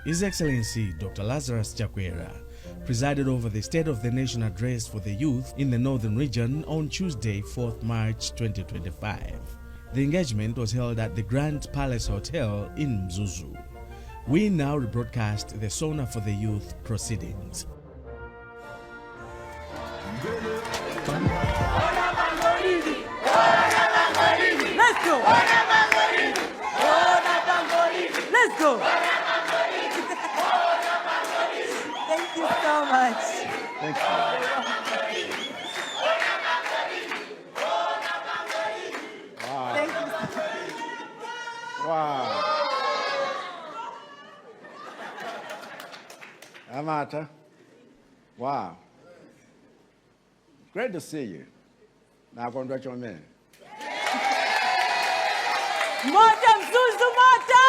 His Excellency Dr. Lazarus Chakwera presided over the State of the Nation address for the youth in the Northern region on Tuesday, 4th March 2025. The engagement was held at the Grand Palace Hotel in Mzuzu. We now rebroadcast the Sona for the Youth proceedings. Let's go! Let's go! Thank you so much. Thank you. Wow. Thank you. Wow. Amata. Wow. Great to see you. Now congratulations, man. Moto Mzuzu moto!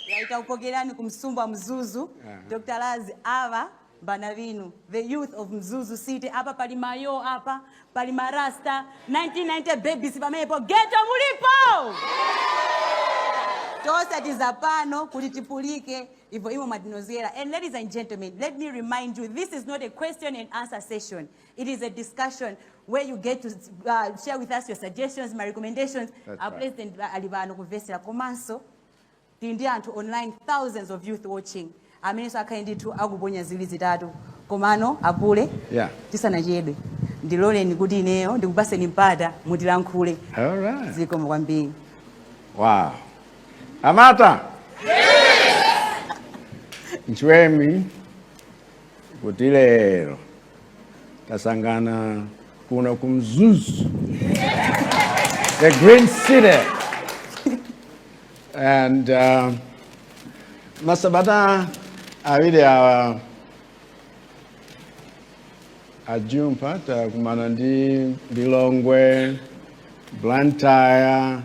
Yaita upogerani kumsumba Mzuzu, Dr. Lazi ava banavinu, the youth of Mzuzu City, apa pali mayo apa, pali marasta, 1990 babies pamepo, geto mulipo! Tosa tizapano, kulitipulike, ivo imo madinoziera. And ladies and gentlemen, let me remind you, this is not a question and answer session. It is a discussion where you get to share with us your suggestions, my recommendations. Our President Alibano Kuvesera Komanso, the Indian to online, thousands of youth watching. Ameniso akaindi to agubonya zili zitatu. Komano, apule, tisa na jebe. Ndilole ni gudi neo, ndikubase ni mpada, mudilankule. All right. Ziko mwambi. Wow. Amata. Yes. Nchwemi kutilero tasangana kuna kumzuzu the green city and masabata awide ajumpa kumana ndi Bilongwe, Blantyre,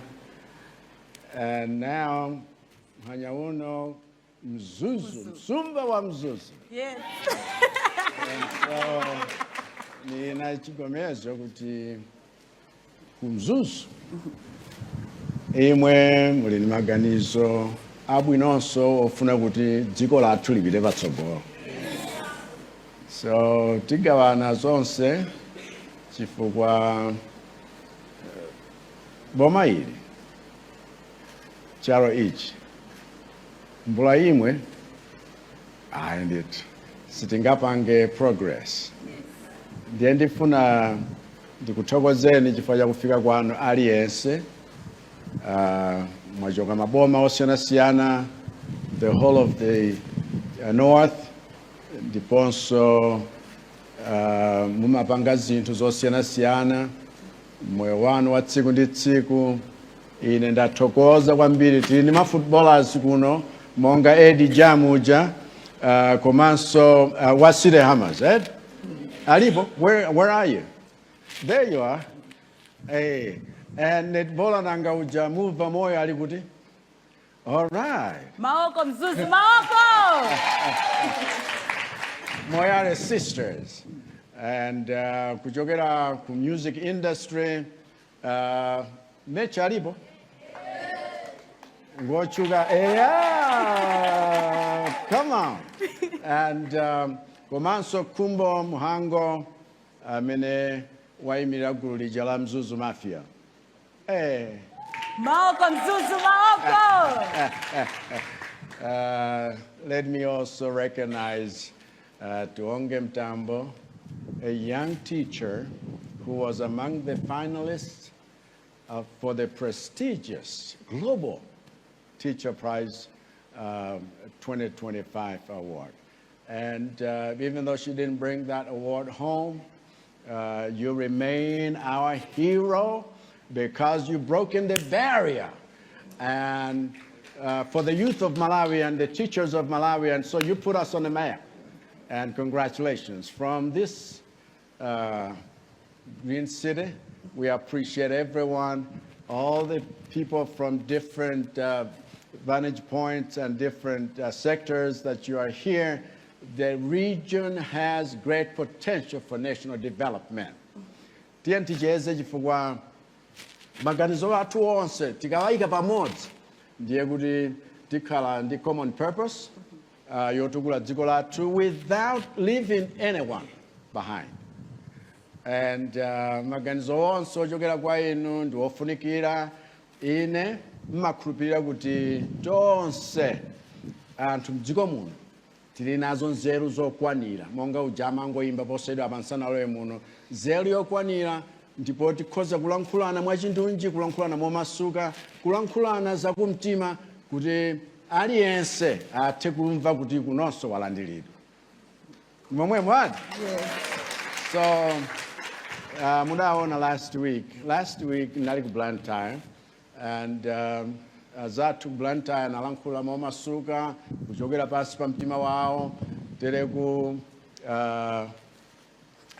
and now Hanyauno Mzuzu, Msumba wa Mzuzu. Yes. And so ninachigomezo kuti kumzuzu imwe muli ni maganizo abwinonso ofuna kuti dziko lathu lipite patsogolo. So tigawana zonse chifukwa boma ili charo ichi mbula imwe ndithu sitingapange progress. Ndiye ndifuna ndikuthokozeni chifukwa cha kufika kwanu aliyense mwachoka maboma osiyanasiyana, the whole of the north, ndiponso mumapanga zinthu zosiyanasiyana moyo wanu wa tsiku ndi tsiku. Ine ndathokoza kwambiri tili ni mafootballers kuno monga Eddie Jamuja komanso Wasile Hammers, Alibo, where are you? There you are. Hey, and netbola nanga uja move moyo alikuti. All right. Maoko Mzuzu, Maoko! Moyale sisters. And kuchokera ku music industry, Mecha Alibo. Gochuga, yeah, come on. And Komanso Kumbo Muhango, Mene Waimira Guli Jala Mzuzu Mafia. Hey. Maoko Mzuzu, Maoko! Let me also recognize Tuonge Mtambo, a young teacher who was among the finalists for the prestigious Global Teacher Prize 2025 award. And even though she didn't bring that award home, you remain our hero because you've broken the barrier and for the youth of Malawi and the teachers of Malawi, and so you put us on the map. And congratulations. From this Green City, we appreciate everyone, all the people from different vantage points and different sectors that you are here. The region has great potential for national development. TNTJZ chifukwa maganizo athu onse tikawayika pamodzi ndiye kuti tikhala ndi common purpose yotukula dziko lathu without leaving anyone behind. And maganizo onse ochokera kwa inu ndi ofunikira. Ine mmakhulupirira kuti tonse anthu mdziko muno tili nazo nzeru zokwanira monga uja amangoyimba posachedwa apa nsanalowe muno, nzeru yokwanira ndipo tikhoza kulankhulana mwachindunji, kulankhulana momasuka, kulankhulana zakumtima kuti aliyense athe kumva kuti kunonso walandiridwa. Momwe mwati? Yes. So mudaona last week nali ku Blantyre, and zathu ku Blantyre nalankhula momasuka kuchokera pasi pa mtima wawo tereku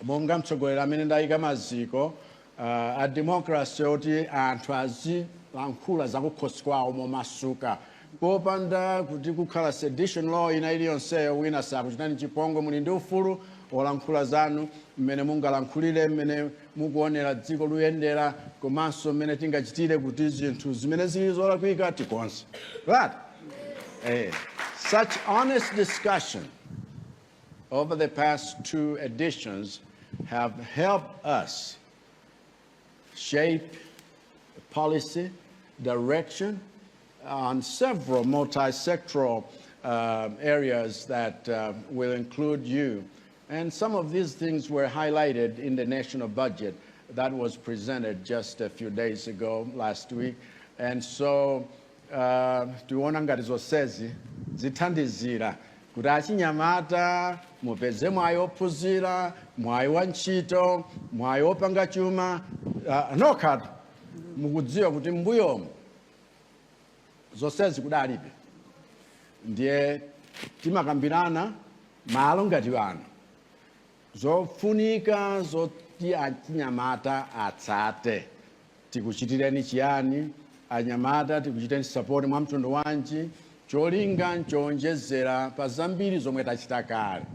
monga mtsogoleri amene ndayika maziko a democracy oti anthu azilankhula zakukhosi kwawo momasuka popanda kuti kukhala sedition law ina iliyonseyo wina sakuchitani chipongwe. Muli ndi ufulu olankhula zanu mmene mungalankhulire, mmene mukuonera dziko luyendera, komanso mmene tingachitire kuti zinthu zimene zili zolakwika tikonse. Right? Such honest discussion over the past 2 editions have helped us shape policy direction on several multi-sectoral areas that will include you. And some of these things were highlighted in the national budget that was presented just a few days ago, last week. And so, tiona ngati zonsezi zithandizira kuti achinyamata mupeze mwayi ophunzira, mwayi wa ntchito, mwayi opanga chuma, nokhatu mukudziwa kuti mbuyomu zonsezi kudalibe. Ndiye timakambirana malo ngati wano zofunika zoti achinyamata atsate. Tikuchitireni chiyani anyamata, tikuchitireni support mwa mtundu wanji, cholinga nchonjezera pa zambiri zomwe tachita kale,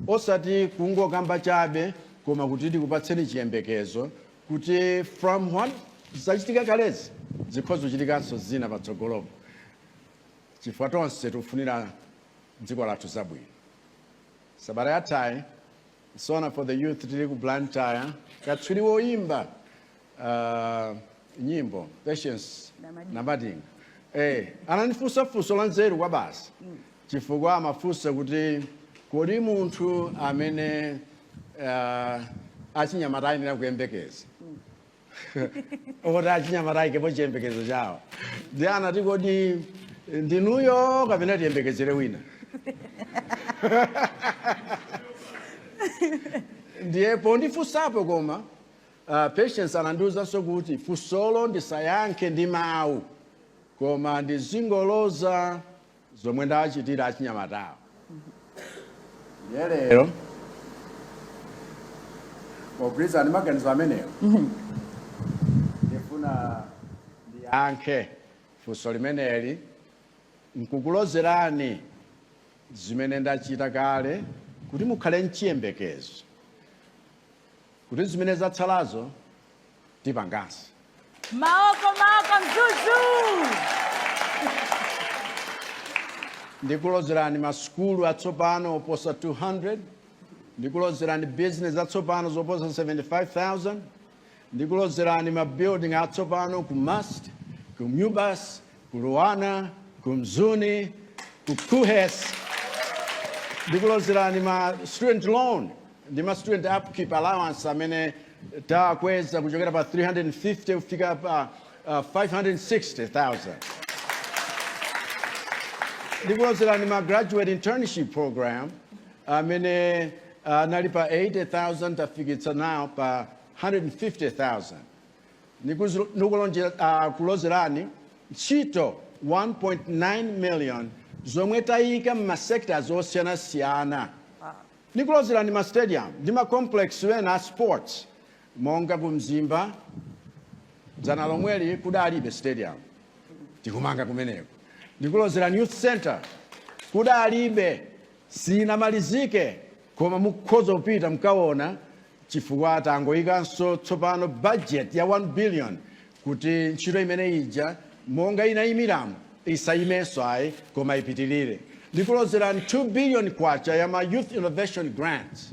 osati kungokamba chabe koma kuti tikupatseni chiyembekezo kuti from what zachitika kalezi zikhoza kuchitikanso zina patsogolopo. Chifukwa tonse tikufunira dziko lathu zabwino. Sabata yathayi Sona for the Youth tili ku Blantyre, katswiri woyimba nyimbo Patience Namadinga ananifunsa funso la nzeru kwa basi, chifukwa amafunsa kuti kodi munthu amene achinyamata ayenera kuyembekeza oti achinyamata ayikepo chiyembekezo chawo. Ndi anati kodi ndinuyo kapena tiyembekezere wina? Ndiye pondifunsapo koma Patience anandiwuzanso kuti funsolo ndisayankhe ndi mawu koma ndizingoloza zomwe ndachitira achinyamatawo. Ndiye lero pogwirizana ndi maganizo amenewo ndifuna ndiyankhe funso limeneli nkukulozerani zimene ndachita kale kuti mukhale mchiyembekezo kuti zimene zatsalazo tipanganso. Maoko mzuzu. Ndikulozerani masukulu atsopano oposa 200, ndikulozerani business atsopano zoposa 75,000, ndikulozerani mabuilding atsopano ku Must, ku Mubas, ku Luana, ku Mzuni, ku Kuhes. Ndikulozerani ma student loan ndi ma student upkeep allowance amene takweza kuchokera pa 350 kufika pa 560,000. Ndikulozerani ma graduate internship program amene nali pa 80,000 tafikitsa now pa 150,000. Ndikulozerani ntchito 1.9 million zomwe tayika m'ma sectors osiyanasiyana. Ndikulozerani ma stadium ndi ma complex wena sports monga ku Mzimba dzana lomweli kudalibe stadium tikumanga kumeneko. Ndikulozerani youth center kudalibe sinamalizike koma mukhoza kupita mkaona chifukwa tangoyikanso tsopano budget ya 1 billion kuti ntchito imene ija monga inayimiramo isaimenso ayi koma ipitilire. Ndikulozerani 2 billion kwacha ya ma youth innovation grants.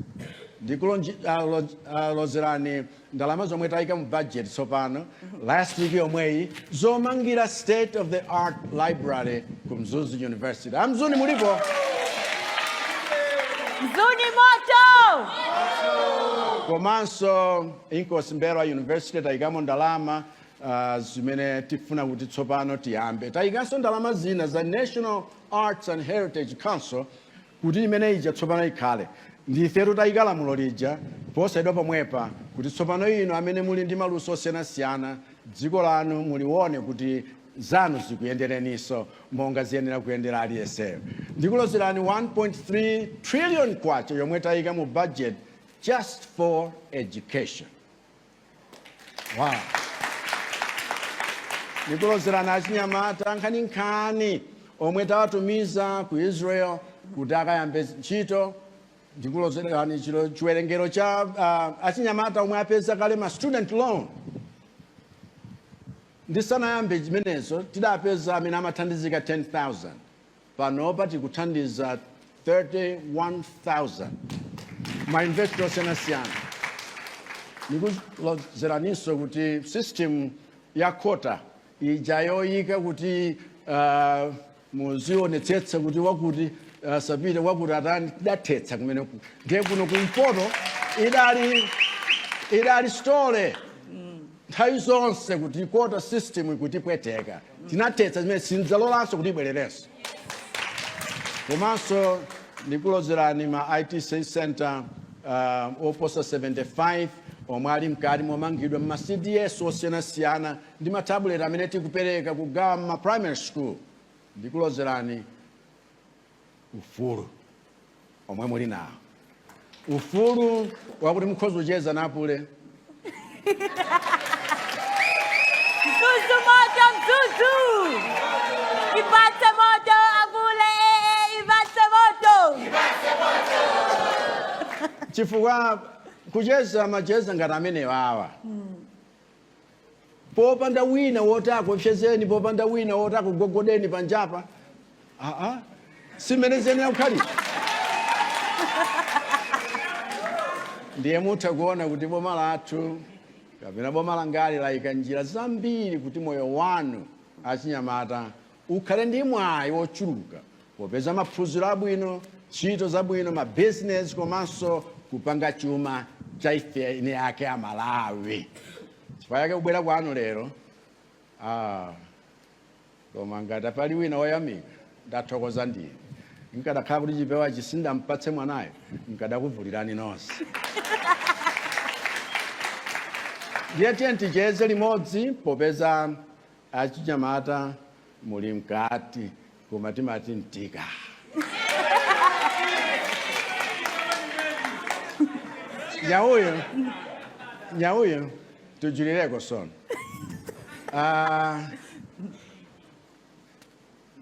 Ndikulozerani ndalama zomwe tayika mu budget tsopano last week yomweyi zomangira state of the art library ku Mzuzu University. Amzuni mulipo? Mzuni moto! Komanso Inkosi Mberwa University tayikamo ndalama zimene tifuna kuti tsopano tiyambe. Tayikanso ndalama zina za National Arts and Heritage Council kuti imene ija tsopano ikhale. Ndifetu tayikala mulo lija posaidwa pomwepa kuti tsopano ino amene muli ndi maluso osiyanasiyana dziko lanu mulione kuti zanu zikuyendereniso monga ziyenera kuyendera aliyenseyo. Ndikulozerani 1.3 trillion kwacha yomwe tayika mu budget just for education. Wow. Ndikulozerani achinyamata nkhani omwe tawatumiza ku Israel kuti akayambe ntchito. Ndikulozerani chiwerengero cha achinyamata omwe apeza kale ma student loan. Ndisanayambe chimenezo tidapeza amene amathandizika 10,000. Panopa tikuthandiza 31,000. Ma investor osiyanasiyana. Ndikulozeraninso kuti system ya kota ija yoyika kuti muzionetsetsa kuti wakuti sapita wakuti atani tidathetsa kumene ndiye kuno kumpoto idali stole nthawi zonse kuti kota system ikutipweteka tinathetsa zimene sindzalolanso kuti ibwererenso. Komanso ndikulozerani ma ITC center oposa 75 omwe ali mkati momangidwa ma CDS osiyanasiyana ndi ma tablet amene tikupereka kugawa ma primary school. Ndikulozerani ufulu omwe muli nawo. Ufulu wakuti mukhoza kucheza napule. Mzuzu moto, Mzuzu! Ipatse moto, abule, ipatse moto! Chifukwa kucheza macheza ngati amene wawa. Popanda wina wotako pchezeni, popanda wina wotako gogodeni panjapa. Simene zenera kukhali. Ndiye mutha kuona kuti boma lathu kapena boma langali layika njira zambiri kuti moyo wanu achinyamata ukhale ndi mwayi wochuluka popeza maphunziro abwino, ntchito zabwino, ma business komanso kupanga chuma cha ife ine ake a Malawi. Chifukwa yake kubwera kwanu lero koma ngati pali wina woyamika ndathokoza ndiye. Nkadakhala kuti chipewa chisinda mpatse mwanayo nkadakuvulirani nonse. Ndiye tiye ticheze limodzi popeza achinyamata muli mkati koma timati mtika. Nyauyo tujulireko Sona.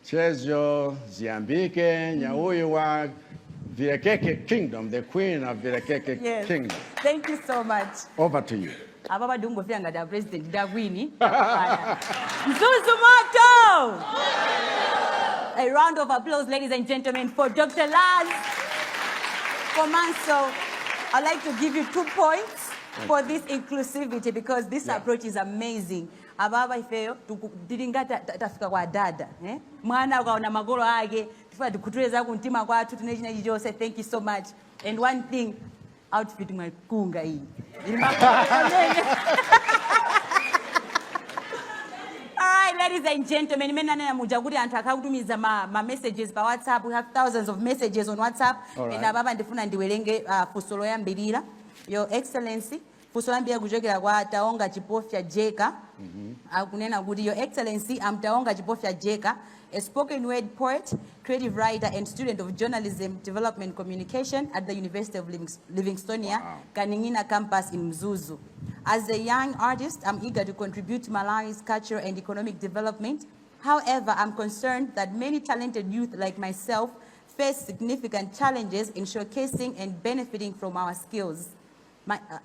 Chezo ziambike nyauyo wa Virekeke Kingdom, the queen of Virekeke Kingdom. Thank you so much. Over to you. Ababa dungo fia ngada president Dagwini. Mzuzu moto! A round of applause, ladies and gentlemen, for Dr. Laz Komanso. I'd like to give you 2 points for this inclusivity because this approach is amazing. Ababa ifeyo dilingata tafika kwa dada, mwana ukaona magoro ake tifuna dikutuweza kuntima kwatu tunechina jijose. Thank you so much. And one thing, outfit mwakunga hii. All right, ladies and gentlemen, menana mujaguri antaka kutumiza ma messages pa WhatsApp. We have thousands of messages on WhatsApp. And ababa ndifuna ndiwelenge fusolo ya mbelira. Your Excellency, fusolo mbia kujokera kwa Taonga Chipofya Jeka. Akunena kuti Your Excellency, I'm Taonga Chipofya Jeka, a spoken word poet, creative writer, and student of journalism, development, communication at the University of Livingstonia, Kaningina campus in Mzuzu. As a young artist, I'm eager to contribute to Malawi's cultural and economic development. However, I'm concerned that many talented youth like myself face significant challenges in showcasing and benefiting from our skills.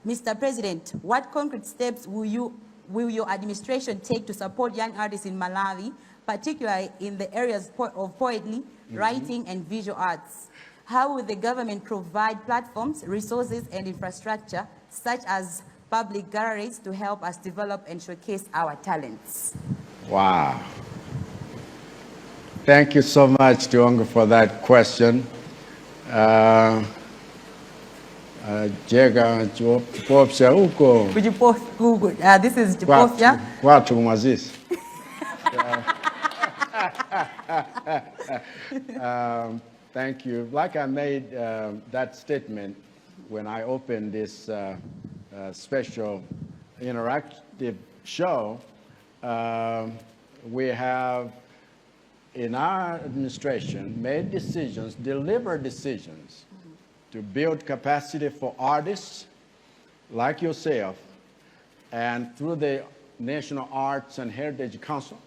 Mr. President, what concrete steps will your administration take to support young artists in Malawi particularly in the areas of poetry, writing, and visual arts? How will the government provide platforms, resources, and infrastructure, such as public galleries, to help us develop and showcase our talents? Wow. Thank you so much, Tiongo, for that question. Jega Chipopsya uko. Google. This is Chipopsya. Kwatu mwazisi. Thank you. Like I made that statement when I opened this special interactive show, we have in our administration made decisions, delivered decisions to build capacity for artists like yourself, and through the National Arts and Heritage Council,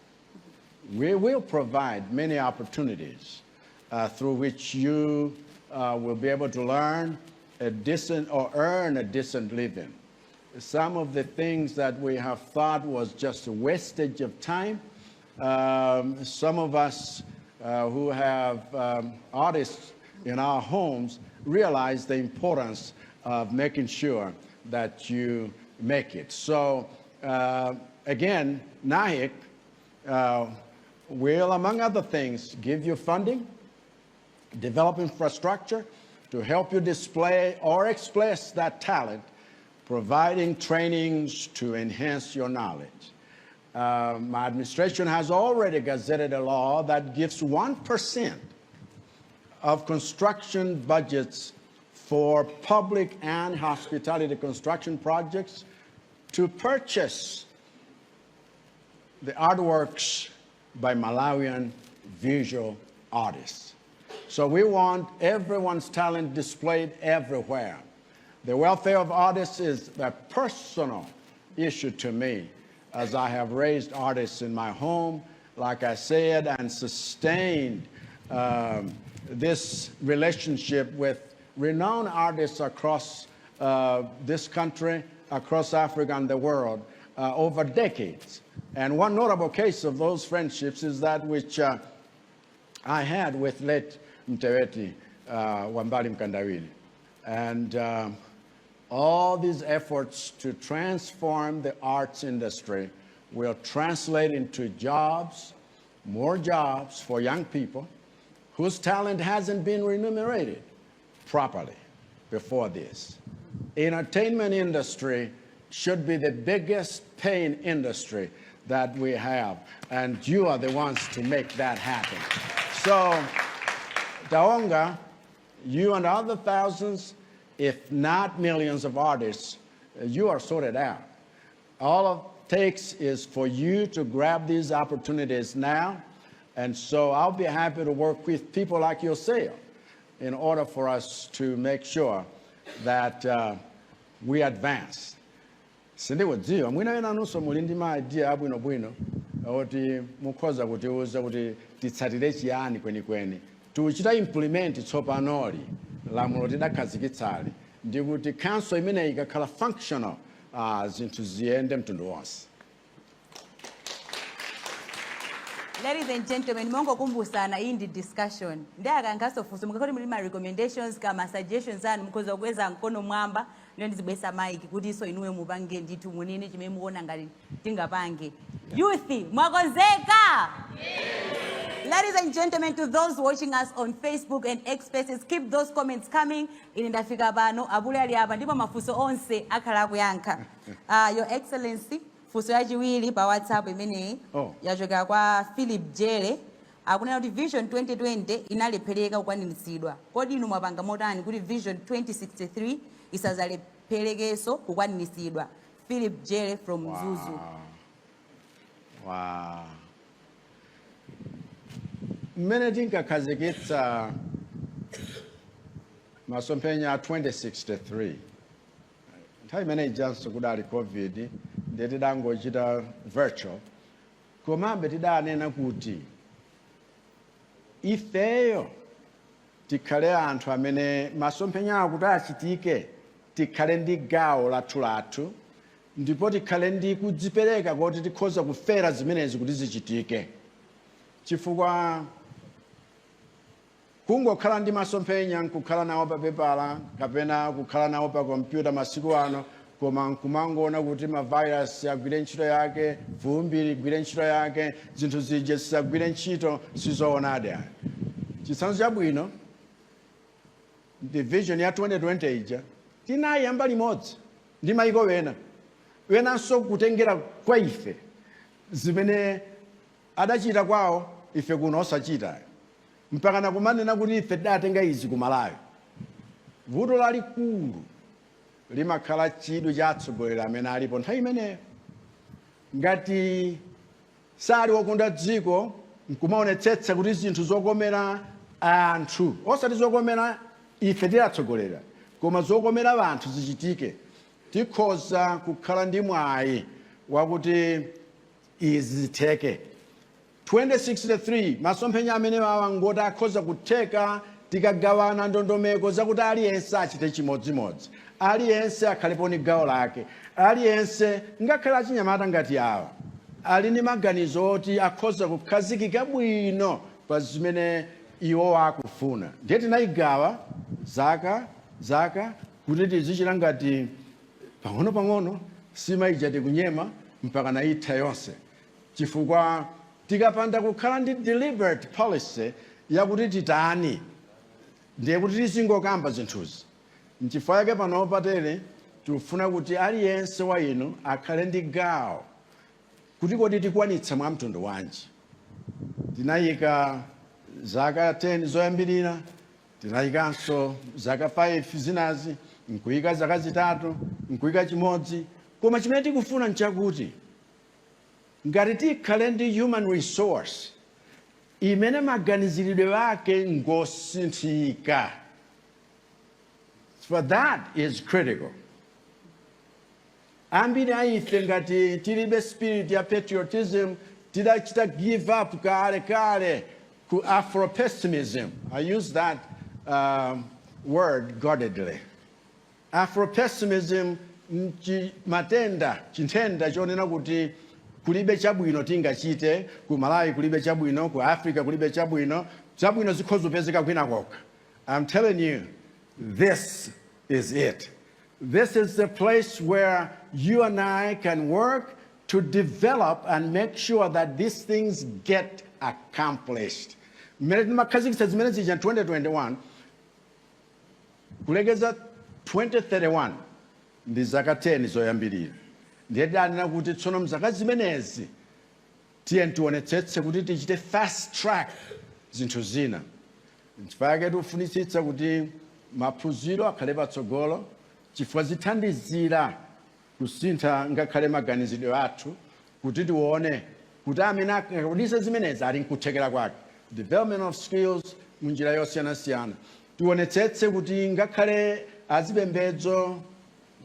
we will provide many opportunities through which you will be able to learn a decent or earn a decent living. Some of the things that we have thought was just a wastage of time, some of us who have artists in our homes realize the importance of making sure that you make it. So again, NAHIC will, among other things, give you funding, develop infrastructure to help you display or express that talent, providing trainings to enhance your knowledge. My administration has already gazetted a law that gives 1% of construction budgets for public and hospitality construction projects to purchase the artworks by Malawian visual artists. So we want everyone's talent displayed everywhere. The welfare of artists is a personal issue to me, as I have raised artists in my home, like I said, and sustained this relationship with renowned artists across this country, across Africa and the world over decades. And one notable case of those friendships is that which I had with late Mteweti Wambali Mkandawili. And all these efforts to transform the arts industry will translate into jobs, more jobs for young people whose talent hasn't been remunerated properly before this. Entertainment industry should be the biggest paying industry that we have, and you are the ones to make that happen. So, Taonga, you and other thousands, if not millions of artists, you are sorted out. All it takes is for you to grab these opportunities now, and so I'll be happy to work with people like yourself in order for us to make sure that we advance. Sindi wadziwa mwina ena nuso mulindi ma idea abwino bwino oti mukhoza kutiuza kuti titsatire chiyani kwenikweni tuchita implement tsopanoli lamulo tidakhazikitsali ndi kuti council imeneyi ikakhala functional zinthu ziyende mtundu wonse. Ladies and gentlemen, mongo kumbusana in the discussion. Ndiye akangaso fuso mukakoti muli ma recommendations kama suggestions anu mukhoza kuweza mkono mwamba ndizibwesa mic kuti iso inuwe mupange ndithu munene chimene muona ngati tingapange. Youth, mwakonzeka? Ladies and gentlemen, to those watching us on Facebook and X Spaces, keep those comments coming. Ine ndafika pano abule ali apa ndipo mafuso onse akhala kuyankha. Your Excellency, fuso yachiwiri pa WhatsApp imeneyi yachoka kwa Philip Jere. Akunena kuti Vision 2020 inalephereka kukwaniritsidwa. Kodi inu mwapanga motani kuti Vision 2063 isazalepherekenso kukwaniritsidwa? Philip Jere from Zuzu. Wow. Mmene tinkakhazikitsa masomphenya 2063. Nthawi imene ijanso kudali COVID, ndiye tidangochita virtual. Komabe tidanena kuti ifeyo tikhale anthu amene masomphenya akuti achitike, tikhale ndi gawo lathu ndipo tikhale ndi kudzipereka kuti tikhoza kufera zimenezi kuti zichitike. chifukwa kungokhala ndi masomphenya nkukhala nawo pa pepala kapena kukhala nawo pa kompyuta masiku ano koma nkumangoona kuti mavirus agwire ntchito yake, vumbi ligwire ntchito yake, zinthu zija zisagwire ntchito, sizoonadi ayi. Chitsanzo chabwino ndi vision ya 2020 ija tinayamba limodzi ndi mayiko wenanso kutengera kwa ife zimene adachita kwawo ife kuno osachita mpaka nakumanena kuti ife tidatenga izi ku Malawi. Vuto lalikulu limakhala chidwi cha atsogoleri amene alipo nthawi imeneyo. Ngati sali wokonda dziko nkumaonetsetsa kuti zinthu zokomera anthu osati zokomera ife tili atsogoleri koma zokomera anthu zichitike, tikhoza kukhala ndi mwayi wakuti izi zitheke. 2063 masomphenya amene wawa ngoti akhoza kutheka tikagawana ndondomeko zakuti aliyense achite chimodzimodzi, aliyense akhalepo ni gawo lake, aliyense ngakhale achinyamata ngati awa ali ni maganizo oti akhoza kukhazikika bwino pa zimene iwo akufuna. Ndiye tinayigawa zaka kuti tizichita ngati pang'ono sima ija tikunyema mpaka naitha yonse, chifukwa tikapanda kukhala ndi deliberate policy yakuti titani ndiye kuti tizingokamba zinthuzi. N'chifukwa yake pano patere tikufuna kuti aliyense wa inu akhale ndi gawo kuti kodi tikwanitsa mwa mtundu wanji. Tinayika zaka 10 zoyambirira, tinayikanso zaka 5 zinazi, nkuyika zaka zitatu, nkuyika chimodzi. Koma chimene tikufuna nchakuti ngati tikhale ndi human resource imene maganiziridwe ake ngosinthika. For that is critical. Ambiri aife ngati tilibe spirit ya patriotism, tidachita give up kale ku Afro-pessimism. I use that word guardedly. Afro-pessimism chinthenda chonena kuti kulibe chabwino tingachite, ku Malawi kulibe chabwino, ku Africa kulibe chabwino zikhoza kupezeka kwina kokha. I'm telling you, this is it. This is the place where you and I can work to develop and make sure that these things get accomplished. Makazi zimene zija 2021 kulegeza 2031 ndi zaka 10 zoyambirira. Ndiye danena kuti tsono mzaka zimenezi tiye tionetsetse kuti tichite fast track zinthu zina. N'chifukwa yake tikufunitsitsa kuti maphunziro akhale patsogolo, chifukwa zithandizira kusintha ngakhale maganizidwe athu kuti tione kuti amene akudisa zimenezi ali nkuthekera kwake. Development of skills munjira yosiyanasiyana. Tionetsetse kuti ngakhale azipembedzo,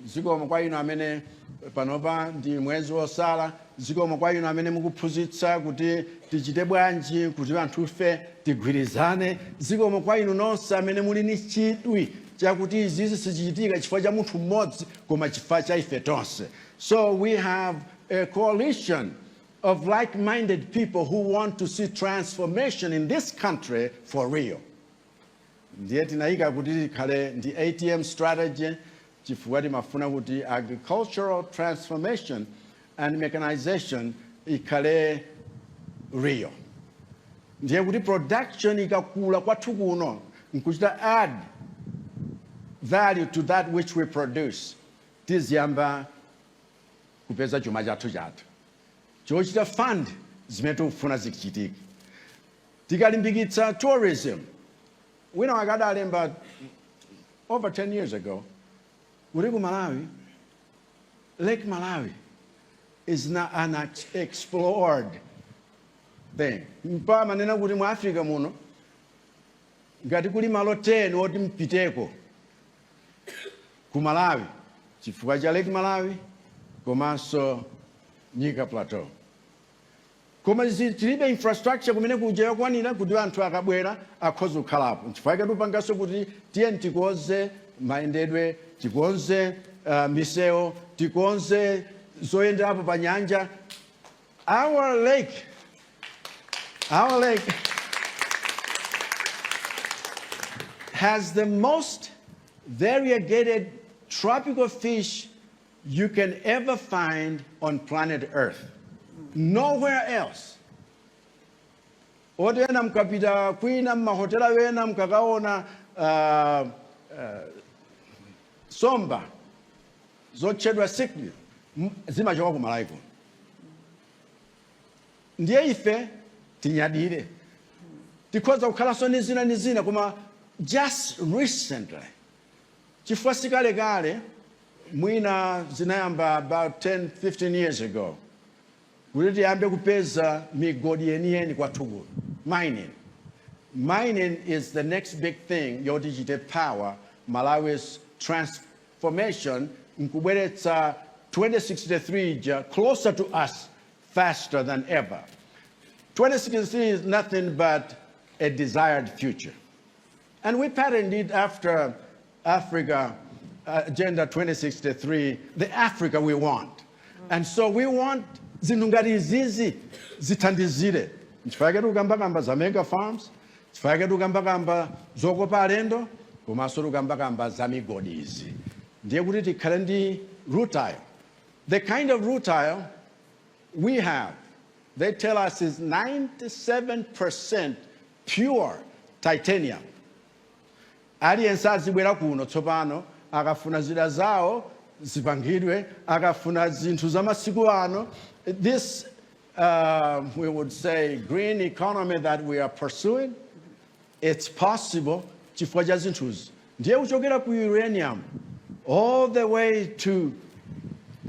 zikomo kwa inu amene panopa ndi mwezi wosala, zikomo kwa inu amene mukuphunzitsa kuti tichite bwanji kuti anthufe tigwirizane, zikomo kwa inu nonse amene muli ni chidwi chakuti izizi sichichitika chifukwa cha munthu mmodzi koma chifukwa cha ife tonse. So we have a coalition of like-minded people who want to see transformation in this country for real. Ndiye tinayika kuti tikhale ndi ATM strategy, chifukwa timafuna kuti agricultural transformation and mechanization ikhale real. Ndiye kuti production ikakula kwathu kuno nkuchita add value to that which we produce, tiziyamba kupeza chuma chathu chochita fund zimene tikufuna zichitika. Tikalimbikitsa tourism. Wina wakadalemba over 10 years ago, kuti ku Malawi, Lake Malawi is not an explored thing. Mpa manena kuti mu Africa muno ngati kuli malo 10 oti mpiteko ku Malawi chifukwa cha Lake Malawi komanso Nyika Plateau. Koma tilibe infrastructure kumene kuja yakwanira kuti anthu akabwera akhoza kukhalapo. Chifukwa tupanganso kuti tiye tikonze mayendedwe, tikonze misewu, tikonze zoyenderapo pa nyanja. Our lake Our lake has the most variegated tropical fish you can ever find on planet Earth. Nowhere else. Otena mkapita kwina mahotela wena mkakaona somba zochedwa sikli zimachoka ku Malawi. Ndiye ife tinyadire tikhoza kukhala so nizina koma just recently chifukwa sikalekale mwina zinayamba about 10-15 years ago kuti tiyambe kupeza migodi yeniyeni kwathu. Mining is the next big thing yoti chite power Malawi's transformation nkubweretsa 2063 closer to us faster than ever. 2063 is nothing but a desired future. And we patterned it after Africa Agenda 2063, the Africa we want. And so we want zinungari zizi zitandizire. Chifake tukambakamba za mega farms, chifake tukambakamba zokopa alendo, kumaso tukambakamba za migodi izi. Ndiye kuti tikhale ndi rutile. The kind of rutile we have, they tell us, is 97% pure titanium. Aliyense azibwera kuno tsopano akafuna zida zawo zipangidwe, akafuna zinthu za masiku ano. This we would say green economy that we are pursuing, it's possible chifukwa cha zinthuzi. Ndiye kuchokera ku uranium all the way to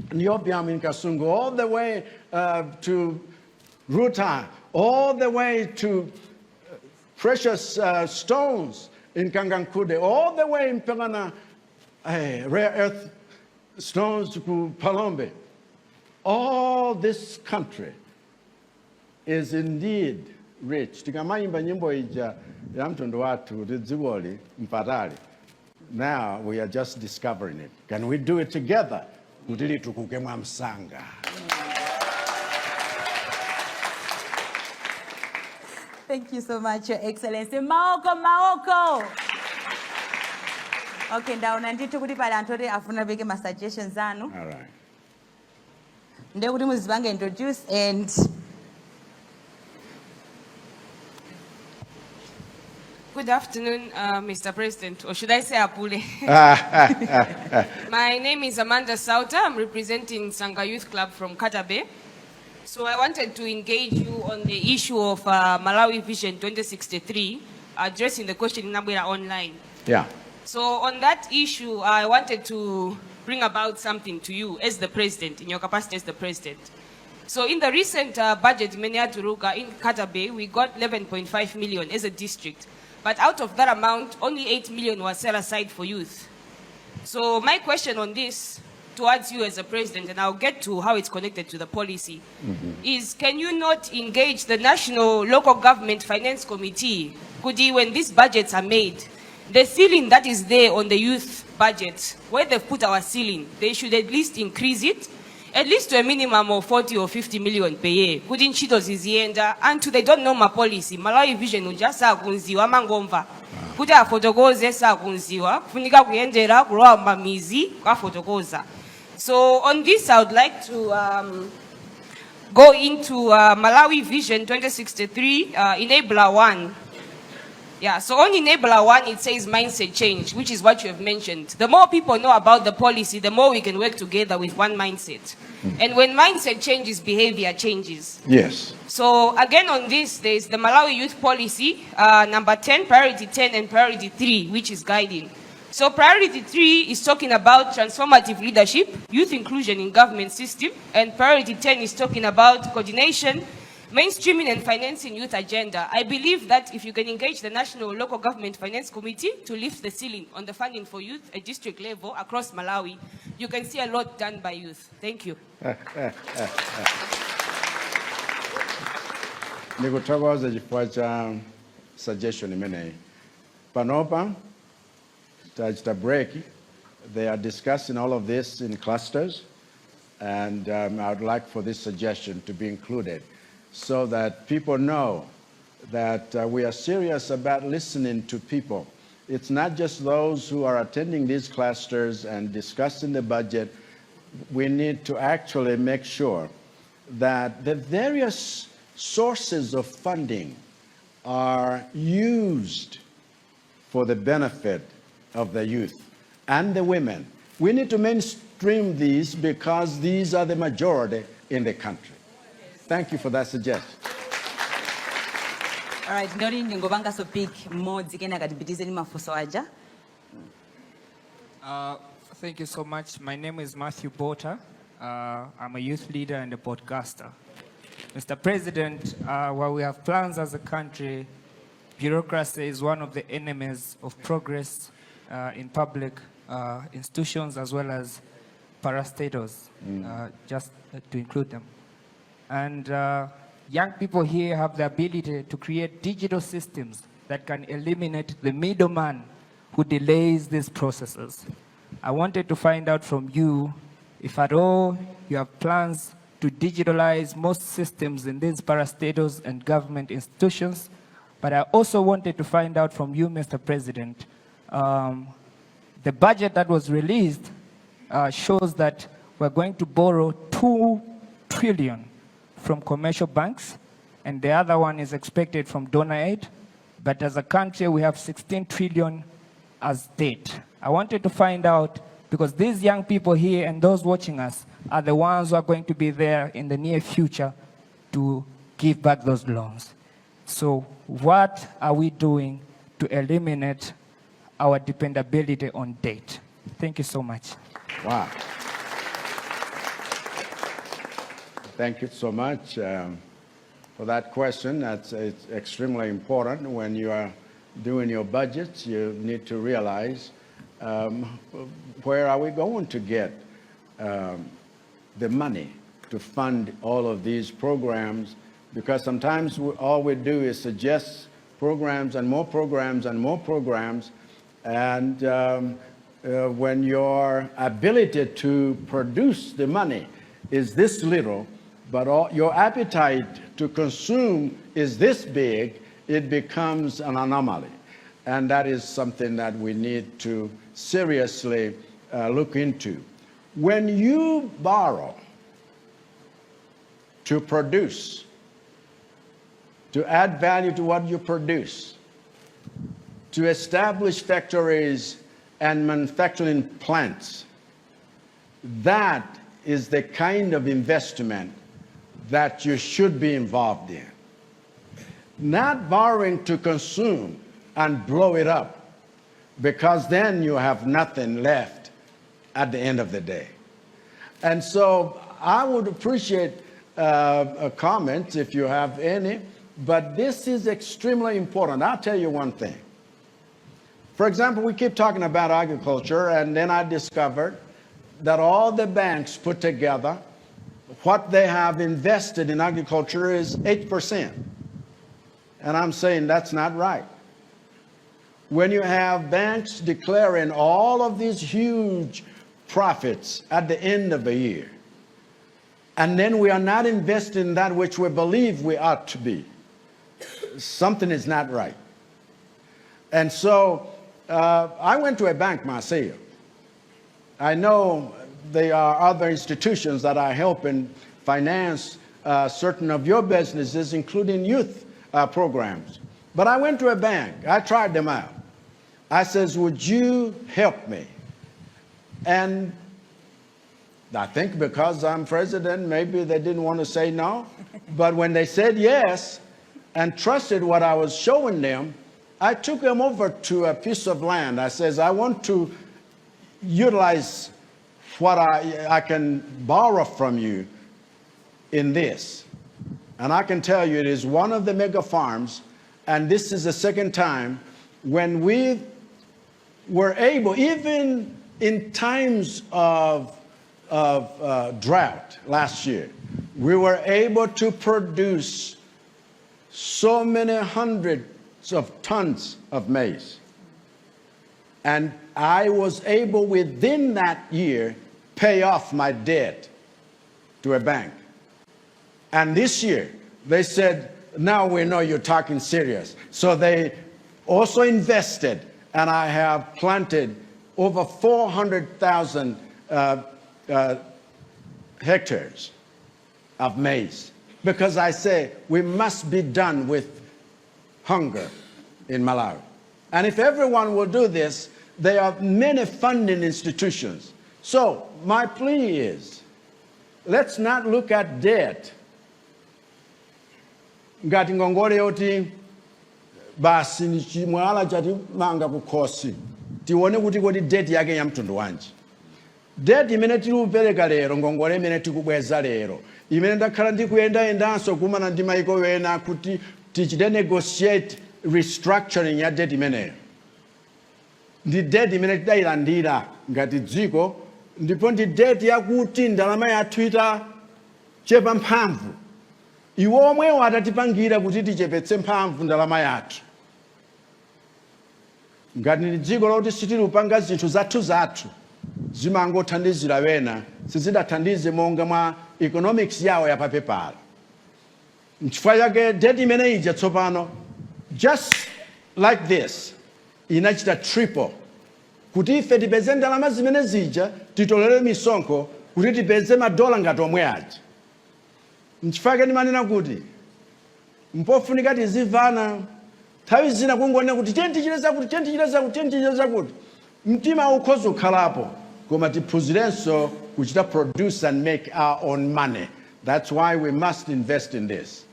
niobium in Kasungu, all the way to rutile, all the way to precious stones in Kangankude, all the way in Pelana, rare earth stones to Palombe. All this country is indeed rich. Tikamayimba nyimbo ija ya mtondo watu tidziwoli mpatali. Now we are just discovering it. Can we do it together? Kutili tukuke mwa msanga. Thank you so much, Your Excellency. Maoko. Okay, ndaona ndithu kuti pali anthu oti afuna beke ma suggestions anu. All right. Ndiye kuti muzipange introduce and Good afternoon, Mr. President, or should I say Apule? My name is Amanda Sauter. I'm representing Sanga Youth Club from Katabe. So I wanted to engage you on the issue of Malawi Vision 2063, addressing the question in Nabwera online. Yeah. So on that issue, I wanted to bring about something to you as the president, in your capacity as the president. So in the recent budget, Menia Turuka in Katabe, we got 11.5 million as a district. But out of that amount, only 8 million was set aside for youth. So my question on this, towards you as a president, and I'll get to how it's connected to the policy, is can you not engage the National Local Government Finance Committee, Kudi, when these budgets are made, the ceiling that is there on the youth budget, where they've put our ceiling, they should at least increase it, at least to a minimum of 40 or 50 million per year. Couldn't cheat us and they don't know my policy. Malawi Vision ujasa kunziwa mangomva. Kuta fotokoze sa kunziwa. Funika kuyendera kuroa mamizi kwa fotokoza. So on this, I would like to go into Malawi Vision 2063, Enabler 1. Yeah, so on Enabler 1, it says mindset change, which is what you have mentioned. The more people know about the policy, the more we can work together with one mindset. And when mindset changes, behavior changes. Yes. So again on this, there's the Malawi Youth Policy, number 10, priority 10, and priority 3, which is guiding. So priority 3 is talking about transformative leadership, youth inclusion in government system, and priority 10 is talking about coordination, mainstreaming and financing youth agenda. I believe that if you can engage the National Local Government Finance Committee to lift the ceiling on the funding for youth at district level across Malawi, you can see a lot done by youth. Thank you. Nikuthokoza chifukwa cha suggestion imeneyi. Panopa, tachita break. They are discussing all of this in clusters, and I would like for this suggestion to be included, so that people know that we are serious about listening to people. It's not just those who are attending these clusters and discussing the budget. We need to actually make sure that the various sources of funding are used for the benefit of the youth and the women. We need to mainstream these because these are the majority in the country. Thank you for that suggestion. All right, Ndori ngobanga so pick mods ikena kadibitize ni mafuso aja. Thank you so much. My name is Matthew Bota. I'm a youth leader and a podcaster. Mr. President, while we have plans as a country, bureaucracy is one of the enemies of progress in public institutions as well as parastatals, just to include them. And young people here have the ability to create digital systems that can eliminate the middleman who delays these processes. I wanted to find out from you if at all you have plans to digitalize most systems in these parastatals and government institutions. But I also wanted to find out from you, Mr. President, the budget that was released shows that we're going to borrow 2 trillion from commercial banks, and the other one is expected from donor aid. But as a country, we have 16 trillion as debt. I wanted to find out, because these young people here and those watching us are the ones who are going to be there in the near future to give back those loans. So what are we doing to eliminate our dependability on debt? Thank you so much. Wow. Thank you so much for that question. It's extremely important. When you are doing your budgets, you need to realize where are we going to get the money to fund all of these programs, because sometimes all we do is suggest programs and more programs and more programs, and when your ability to produce the money is this little, but your appetite to consume is this big, it becomes an anomaly. And that is something that we need to seriously look into. When you borrow to produce, to add value to what you produce, to establish factories and manufacturing plants, that is the kind of investment that you should be involved in. Not borrowing to consume and blow it up, because then you have nothing left at the end of the day. And so I would appreciate a comment if you have any, but this is extremely important. I'll tell you one thing. For example, we keep talking about agriculture, and then I discovered that all the banks put together, what they have invested in agriculture is 8%. And I'm saying that's not right. When you have banks declaring all of these huge profits at the end of the year, and then we are not investing in that which we believe we ought to be, something is not right. And so I went to a bank myself. I know there are other institutions that are helping finance certain of your businesses, including youth programs. But I went to a bank. I tried them out. I says, would you help me? And I think because I'm president, maybe they didn't want to say no. But when they said yes and trusted what I was showing them, I took them over to a piece of land. I says, I want to utilize what I can borrow from you in this. And I can tell you it is one of the mega farms, and this is the second time when we were able, even in times of drought last year, we were able to produce so many hundreds of tons of maize. And I was able within that year pay off my debt to a bank. And this year, they said, now we know you're talking serious. So they also invested, and I have planted over 400,000 hectares of maize, because I say we must be done with hunger in Malawi. And if everyone will do this, there are many funding institutions. So my plea is, let's not look at debt ngati ngongole yoti basi ni chimwala chati manga kukhosi tione kuti kodi debt yake ya mtundu wanji. Debt imene tikupereka lero, ngongole imene tikubweza lero, imene ndakhala ndikuyendayendanso kumana ndi maiko wena kuti tichite negotiate restructuring ya debt imeneyo, ndi debt imene tidayilandira ngati dziko, ndipo ndi debt yakuti ndalama yathu itachepa mphamvu. Iwo omwewo atatipangira kuti tichepetse mphamvu ndalama yathu. Ngati ndi dziko loti sitilupanga zinthu zathu zimangothandizira wena, sizidathandize monga mwa economics yawo yapapepala. N'chifukwa chake debt imene ija tsopano, just like this, inachita triple. Kuti ife tipeze ndalama zimene zija, titolere misonkho kuti tipeze madola ngati omwe aja. N'chifukwa chake ndimanena kuti mpofunika tizimvana nthawi zina kungone kuti tichiteza kuti mtima ukhoza kukhalapo, koma tiphunzirenso kuchita produce and make our own money. That's why we must invest in this.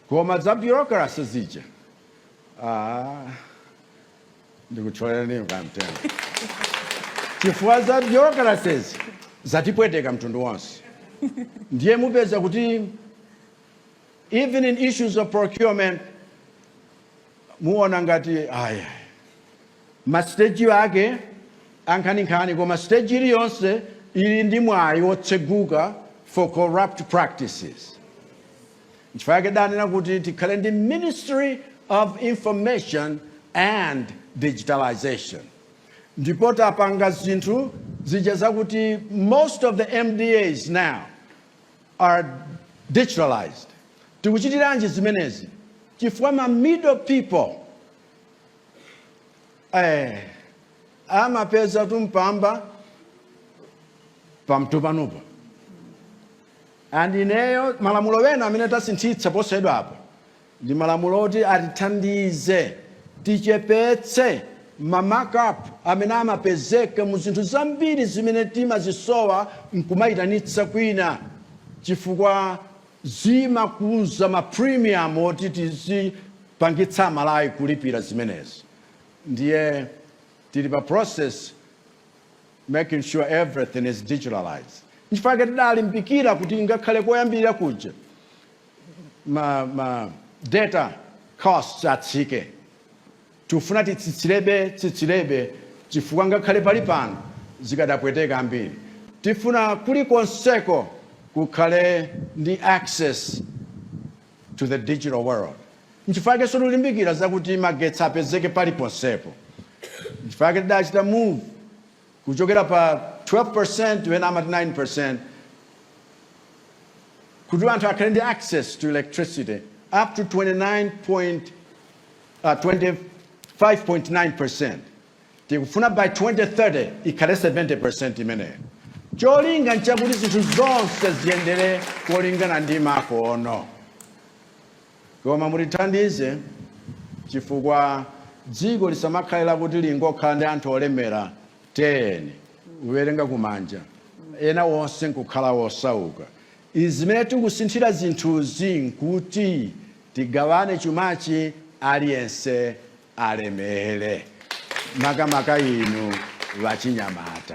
Koma za bureaucracy zija, ndikutholera niyo kamtena. Chifukwa za bureaucracies zatipweteka mtundu wonse. Ndiye mupeza kuti even in issues of procurement, muona ngati aya mastage ake ankhanikhani, koma stage iliyonse ili ndi mwayi wotseguka for corrupt practices. N'chifukwa chake danena kuti tikhale ndi Ministry of Information and Digitalization. Ndipo tapanga zinthu zija zakuti most of the MDAs now are digitalized. Tikuchitiranji zimenezi? Chifukwa ma middle people amapeza tumpamba pamtupanupa. And ineyo malamulo wena amene tasinthitsa posayidwa apa ndi malamulo oti atithandize tichepetse ma markup amene amapezeka mu zinthu zambiri zimene timazisowa nkumayitanitsa kwina, chifukwa zimakuza ma premium oti tizipangitsa Malawi kulipira zimenezi. Ndiye tili pa process making sure everything is digitalized. N'chifukwa chake tidalimbikira kuti ngakhale koyambirira kuja ma data costs atsike, tifuna tsitsilebe chifukwa ngakhale pali pano zikadapweteka ambiri. Tifuna kulikonseko kukhale ndi access to the digital world. N'chifukwa chake tikulimbikira zakuti magetsi apezeke paliponsepo. N'chifukwa chake tidachita move kuchokera pa 12% to 9%, kuti anthu akhale ndi access to electricity up to 25.9%. Tikufuna by 2030 ikhale 70% imeneyo. Cholinga nchakuti zinthu zonse ziyendere kolingana ndi makono. Koma mutithandize chifukwa dziko lisamakhalira kuti lingokhala ndi anthu olemera 10 uwerenga kumanja, ena wonse nkukhala wosauka. Izi zimene tikusinthira zinthuzi nkuti tigawane chumachi aliyense alemere. Makamaka inu vachinyamata.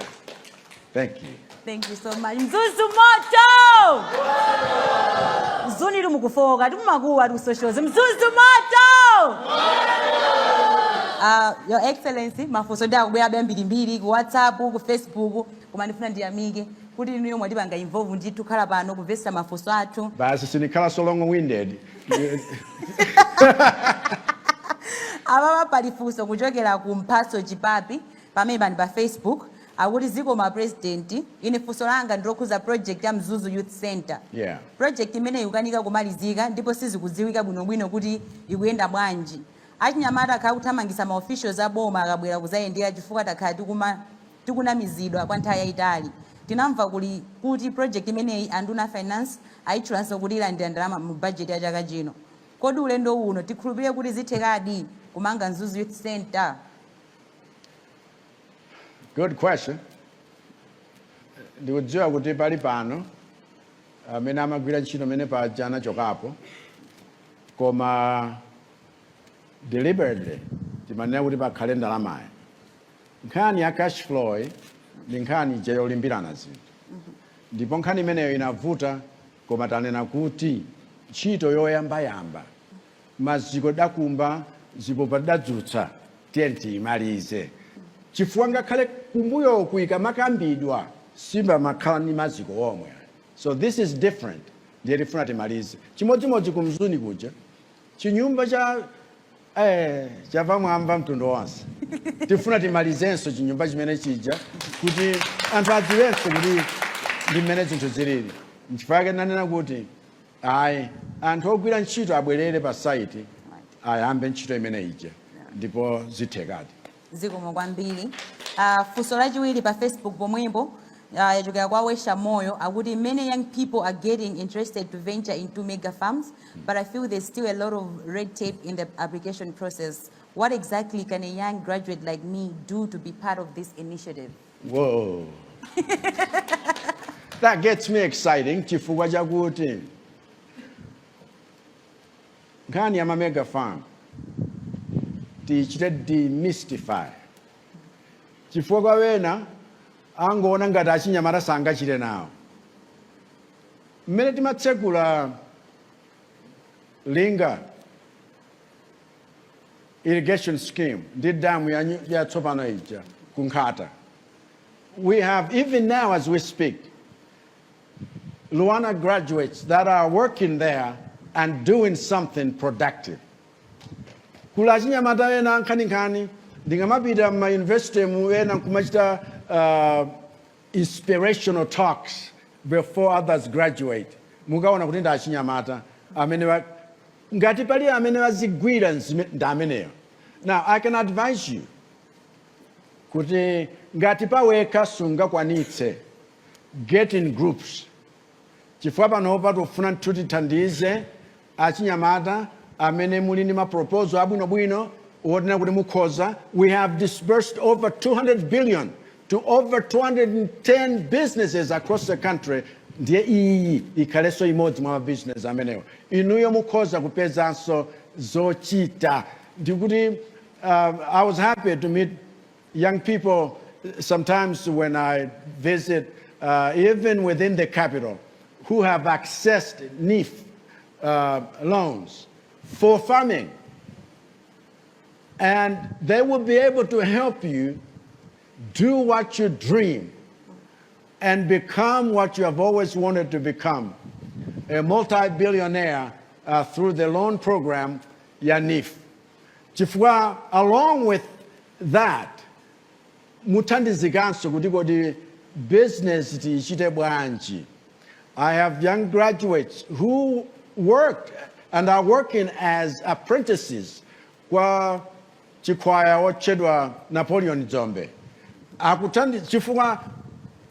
Thank you. Thank you so much. Mzuzu moto! Zuni mukufoka, timumakuwa tusoshoze. Mzuzu moto! Your Excellency, mafuso da kubera bembiri ku WhatsApp, ku Facebook, koma ndifuna ndiyamike kuti niyo mwatibanga involve ndi tukhala pano kuvesa mafuso athu. Basi sinikhala so long winded. Ababa palifuso kuchokera ku Mphatso Chipapi pamene bani pa Facebook. akuti zikoma president ine funso langa ndilokhuza project ya Mzuzu Youth Center. Yeah. Project imene ikukanika kumalizika ndipo sizikudziwika bwinobwino kuti ikuyenda bwanji. Achinyamata akhala kuthamangisa ma officials aboma akabwera kuzayendera chifukwa takhala tikunamizidwa kwa nthawi yayitali. Tinamva kuti project imeneyi anduna finance ayitchulanso kuti ilandira ndalama mu budget ya chaka chino. Kodi ulendo uno tikhulupirire kuti zithekadi kumanga Mzuzu Youth Center? Good question. Ndikudziwa kuti pali pano amene amagwira ntchito amene paja anachokapo, koma deliberately timanena kuti pakhale ndalamayo. Nkhani ya cash flow ndi nkhani yolimbirana zinthu. Ndipo nkhani imeneyo inavuta, koma tanena kuti ntchito yoyamba maziko dakumba zipopa dadzutsa tiyeni tiyimalize. Chifukwa ngakhale kumbuyo kuyika makambidwa simba makhala ni maziko omwe. So this is different. Ndiye tifuna timalize. Chimodzimodzi kumzuni kuja chinyumba cha mwamba mtundu wonse. Tifuna timalizenso chinyumba chimene chija kuti anthu adziwenso kuti ndi mmene zinthu zilili. Nchifukwa nanena kuti anthu ogwira ntchito abwerere pa site ayambe ntchito imene ija ndipo zithekadi. Zikomo kwambiri. Funso lachiwiri pa Facebook pomwepo yachokera kwa Wesha Moyo akuti many young people are getting interested to venture into mega farms, but I feel there's still a lot of red tape in the application process. What exactly can a young graduate like me do to be part of this initiative? Whoa. That gets me exciting. Chifukwa chakuti nkhani ya mega farm tichite demystify. Chifukwa wena angoona ngati achinyamata sangachite nawo. Mmene timatsekula linga irrigation scheme ndi damu ya tsopano ija kunkhata. We have, even now as we speak, Luana graduates that are working there and doing something productive. Kula chinyamata ena nkhani ndingamapita ma university mu ena kumachita inspirational talks before others graduate. Mukaona kuti ndachinyamata amene ngati pali amene wazigwira ndameneyo. Now I can advise you kuti ngati paweka sungakwanitse, get in groups. Chifukwa panopa tofuna tutithandize achinyamata amene muli ndi ma proposal abwinobwino wotena kuti mukhoza. We have disbursed over 200 billion to over 210 businesses across the country. Ndiye iyi ikhaleso imodzi mwa business amenewo. Inuyo mukhoza kupezanso zochita. Ndikuti I was happy to meet young people sometimes when I visit, even within the capital, who have accessed NIF loans for farming. And they will be able to help you do what you dream and become what you have always wanted to become, a multi-billionaire through the loan program, NIF. Chifukwa, along with that, mutandizikanso kuti kodi business tichite bwanji. I have young graduates who worked and are working as apprentices kwa chikwaya wotchedwa Napoleon Dzombe. Chifukwa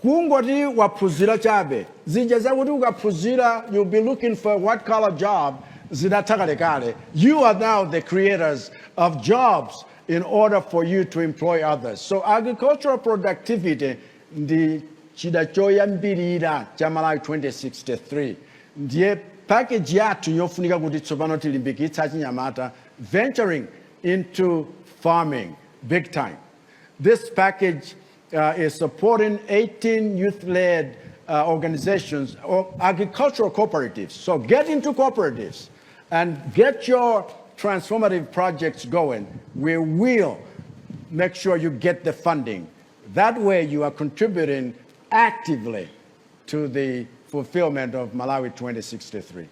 kungoti waphunzira chabe. Zija zakuti ukaphunzira, you'll be looking for what color job zidatakale. You are now the creators of jobs in order for you to employ others. So agricultural productivity ndi chida choyambirira cha Malawi 2063. Ndiye package yathu yofunika kuti tsopano tilimbikitsa achinyamata venturing into farming big time. This package is supporting 18 youth-led organizations or agricultural cooperatives. So get into cooperatives and get your transformative projects going. We will make sure you get the funding. That way you are contributing actively to the fulfillment of Malawi 2063.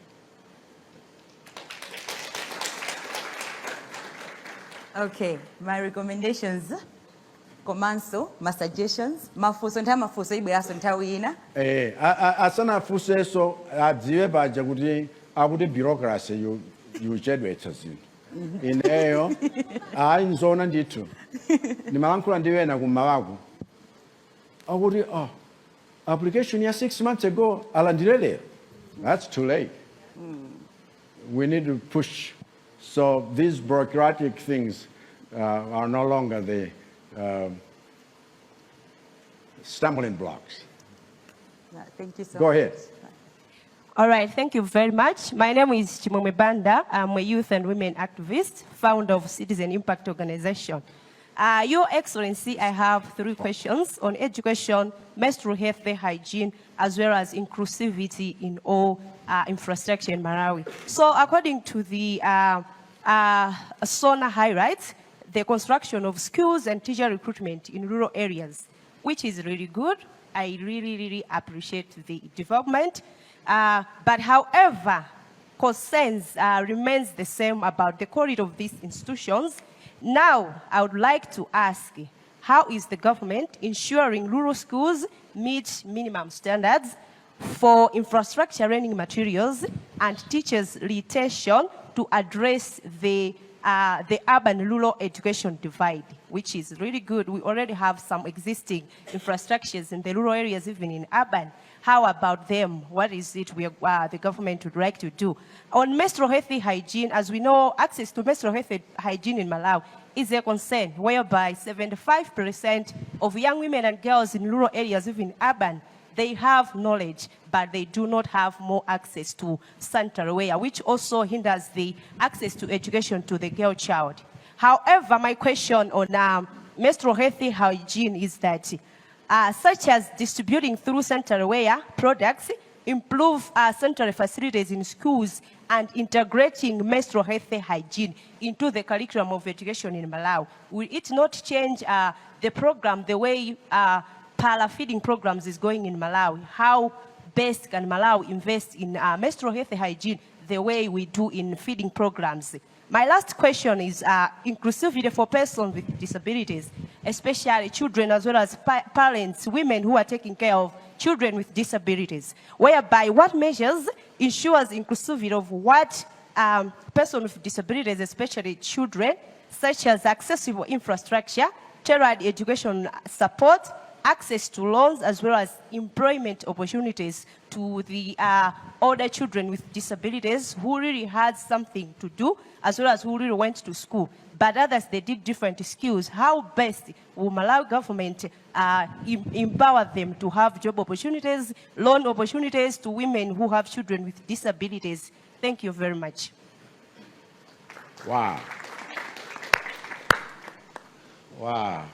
Okay, my recommendations. komanso ma suggestions mafuso nthawi mafuso ibweraso nthawi ina asanafunseso adziwe paja kuti akuti bureaucracy yuchedwetsa zinthu ineyo ayi nzona ndithu ndimalankhula ndiwena kum'mawako akuti application ya 6 months ago alandire lero. That's too late. We need to push. So these bureaucratic things are no longer the stumbling blocks. Thank you so Go much. ahead. All right, thank you very much. My name is Chimome Banda. I'm a youth and women activist, founder of Citizen Impact Organization. Your Excellency, I have 3 questions on education, menstrual health and hygiene, as well as inclusivity in all infrastructure in Malawi. So according to the Sona highlights, the construction of schools and teacher recruitment in rural areas, which is really good. I really appreciate the development. But however, concerns remains the same about the quality of these institutions. Now, I would like to ask, how is the government ensuring rural schools meet minimum standards for infrastructure, learning materials, and teachers' retention to address the urban-rural education divide, which is really good. We already have some existing infrastructures in the rural areas, even in urban. How about them? What is it the government would like to do? On menstrual health and hygiene, as we know, access to menstrual health and hygiene in Malawi is a concern, whereby 75% of young women and girls in rural areas, even urban, they have knowledge, but they do not have more access to sanitary wear, which also hinders the access to education to the girl child. However, my question on menstrual health and hygiene is that such as distributing through sanitary wear products, improve sanitary facilities in schools, and integrating menstrual health and hygiene into the curriculum of education in Malawi. Will it not change the program, the way para-feeding programs is going in Malawi? How best can Malawi invest in menstrual health and hygiene the way we do in feeding programs? My last question is inclusivity for persons with disabilities, especially children as well as parents, women who are taking care of children with disabilities, whereby what measures ensures inclusivity of what persons with disabilities, especially children, such as accessible infrastructure, tailored education support, access to loans, as well as employment opportunities to the older children with disabilities who really had something to do, as well as who really went to school. But others, they did different skills. How best will Malawi government empower them to have job opportunities, loan opportunities to women who have children with disabilities? Thank you very much. Wow. Wow.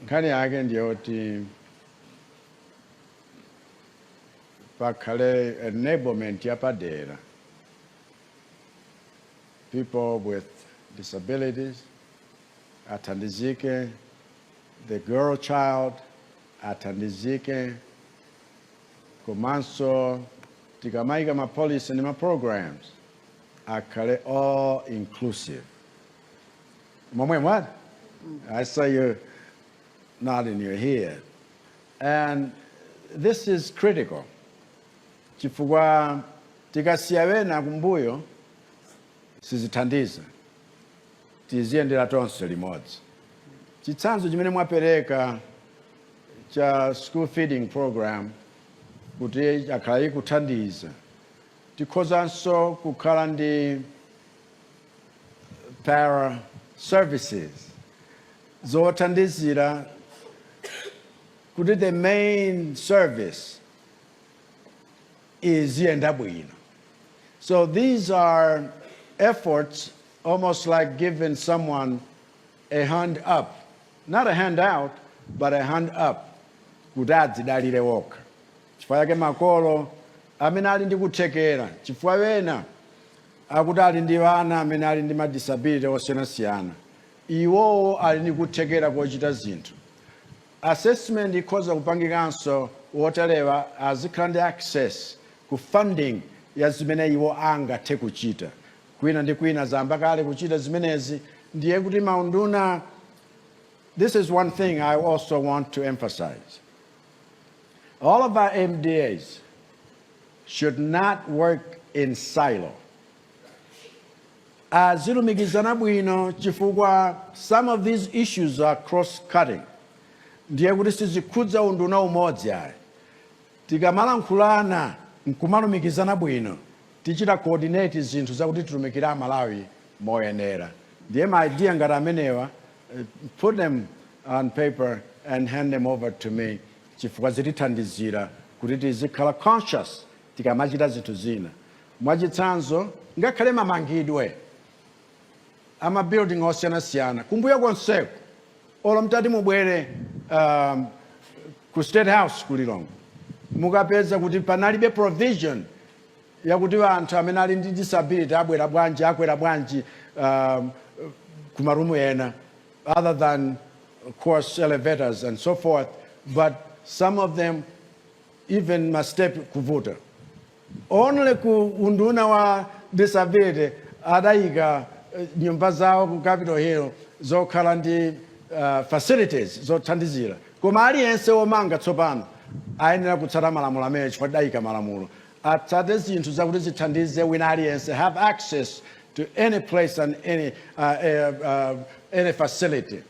Nkhani yake ndiyoti pakhale enablement yapadera. People with disabilities athandizike, the girl child athandizike, komanso tikamaika ma policy and ma programs akhale all inclusive. Momwe, what? I saw you nodding your head. And this is critical. Chifukwa tikasiya wena kumbuyo sizithandiza. Tiziyendera tonse limodzi. Chitsanzo chimene mwapereka cha school feeding program kuti akhala ikuthandiza. Tikhozanso kukhala ndi para services zothandizira kuti the main service is yenda bwino. So these are efforts almost like giving someone a hand up. Not a hand out, but a hand up. Kuti adzidalire wokha. Chifukwa yake makolo amene ali ndi kuthekera. Chifukwa wena akuti ali ndi vana amene ali ndi madisability osiyanasiyana. Iwowo ali ndi kuthekera kochita zinthu. Assessment ikhoza kupangikanso wotalewa azikhala ndi access ku funding ya zimene iwo angathe kuchita. Kwina ndi kwina zamba kale kuchita zimenezi ndiye kuti maunduna, this is one thing I also want to emphasize. All of our MDAs should not work in silo. Azilumikizana bwino chifukwa some of these issues are cross-cutting. Ndiye kuti sizikhudza unduna umodzi ayi. Tikamalankhulana nkumalumikizana bwino, tichita coordinate zinthu zakuti tilumikira Malawi moyenera. Ndiye my idea ngati amenewa, put them on paper and hand them over to me chifukwa zitithandizira kuti tizikhala conscious tikamachita zinthu zina. Mwachitsanzo ngakhale mamangidwe ama building osiyanasiyana kumbuyo konseko olo mtati mubwere ku State House kulilongo mukapeza kuti panalibe provision yakuti anthu amene ali ndi disability abwera bwanji akwera bwanji kumarumu ena, other than of course elevators and so forth, but some of them even must step kuvuta. Only ku unduna wa disability adayika nyumba zawo ku Capitol Hill zokhala ndi facilities zothandizira. Koma aliyense womanga tsopano ayenera kutsata malamulo amene chifukwa adayika malamulo. Atsate zinthu zakuti zithandize wina aliyense have access to any place and any facility.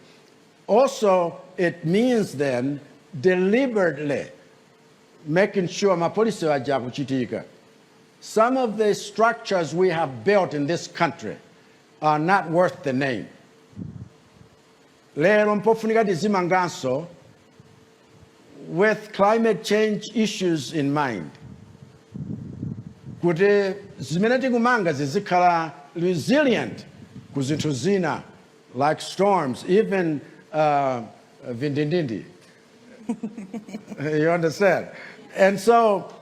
Also, it means then deliberately making sure mapolisi waja kuchitika. Some of the structures we have built in this country are not worth the name. Lero mpofunika tizimanganso with climate change issues in mind. Kuti zimene tikumanga zizikhala resilient kuzinthu zina like storms, even vindindindi. You understand? And so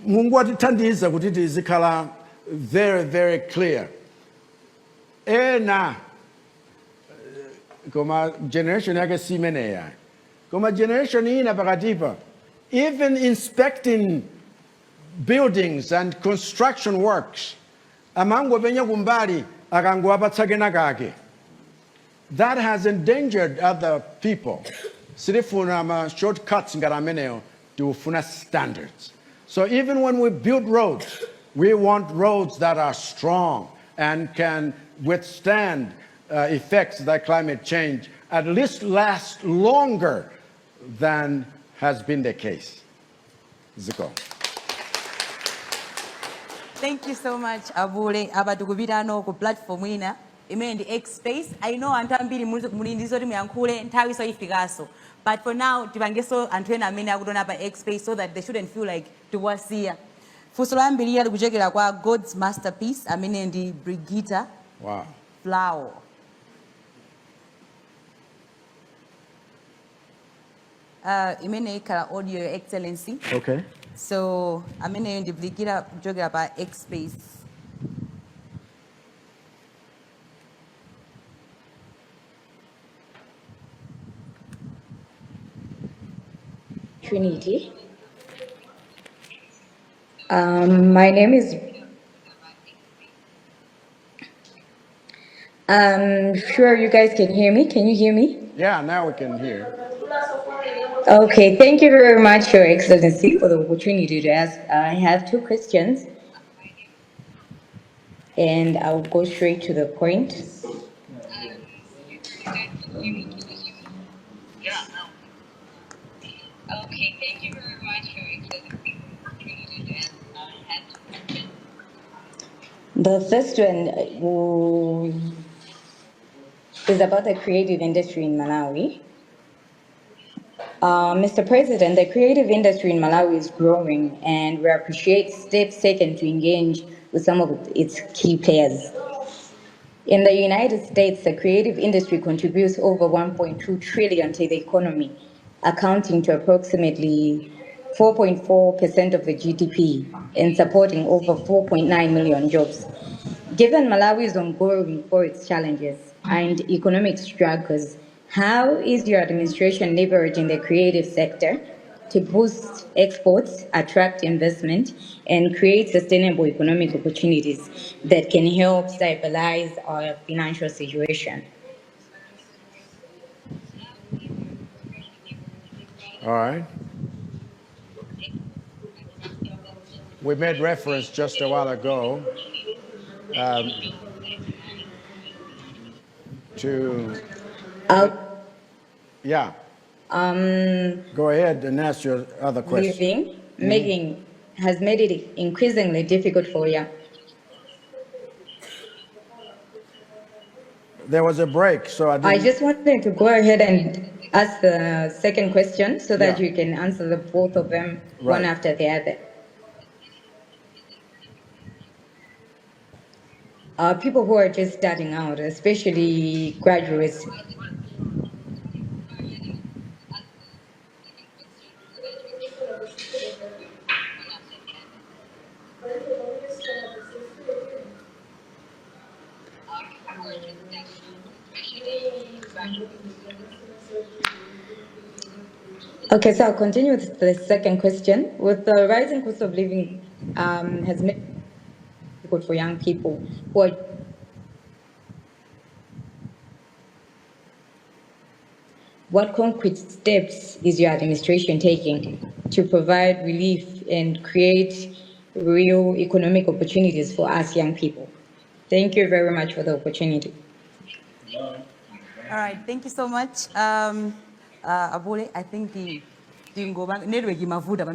Mungu atithandiza kuti tizikhala very, very clear. Ena koma generation yake simeneya. Koma generation ina pakatipa, even inspecting buildings and construction works, amango penya kumbali akangowapatsa kenakake. That has endangered other people. Sirifuna ma shortcuts ngati ameneyo tiufuna standards. So even when we build roads, we want roads that are strong and can withstand effects that climate change, at least last longer than has been the case. Ziko. Thank you so much, Abule. Abatukubira no ku platform ina. Imene ndi X space. I know anthu ambiri muli ndizo muyankhule nthawi so ifikaso. But for now, tipangeso anthu ena amene akutona pa X space so that they shouldn't feel like tiwasiya. Funso loyambirira likuchokera kwa God's Masterpiece amene ndi Brigita. Wow. Flower. Imene ikhala audio, Your Excellency. Okay. So amene ndi Brigita kuchokera pa X space. Trinity. My name is. I'm sure you guys can hear me. Can you hear me? Yeah, now we can hear. Okay, thank you very much, Your Excellency, for the opportunity to ask. I have two questions, and I'll go straight to the point. Okay, thank you very much, Your Excellency, for the opportunity to ask. I have two questions. The first one is about the creative industry in Malawi. Mr. President, the creative industry in Malawi is growing, and we appreciate steps taken to engage with some of its key players. In the United States, the creative industry contributes over 1.2 trillion to the economy, accounting to approximately 4.4% of the GDP and supporting over 4.9 million jobs. Given Malawi's ongoing its challenges and economic struggles, how is your administration leveraging the creative sector to boost exports, attract investment, and create sustainable economic opportunities that can help stabilize our financial situation? All right. We made reference just a while ago to, yeah. Go ahead and ask your other question. Living has made it increasingly difficult for young. There was a break, so I just wanted to go ahead and ask the second question so that Yeah. you can answer the both of them one Right. after the other. People who are just starting out, especially graduates. Okay, so I'll continue with the second question. With the rising cost of living, has made it difficult for young people who are. What concrete steps is your administration taking to provide relief and create real economic opportunities for us young people? Thank you very much for the opportunity. All right, thank you so much. Abule, I think network imavuta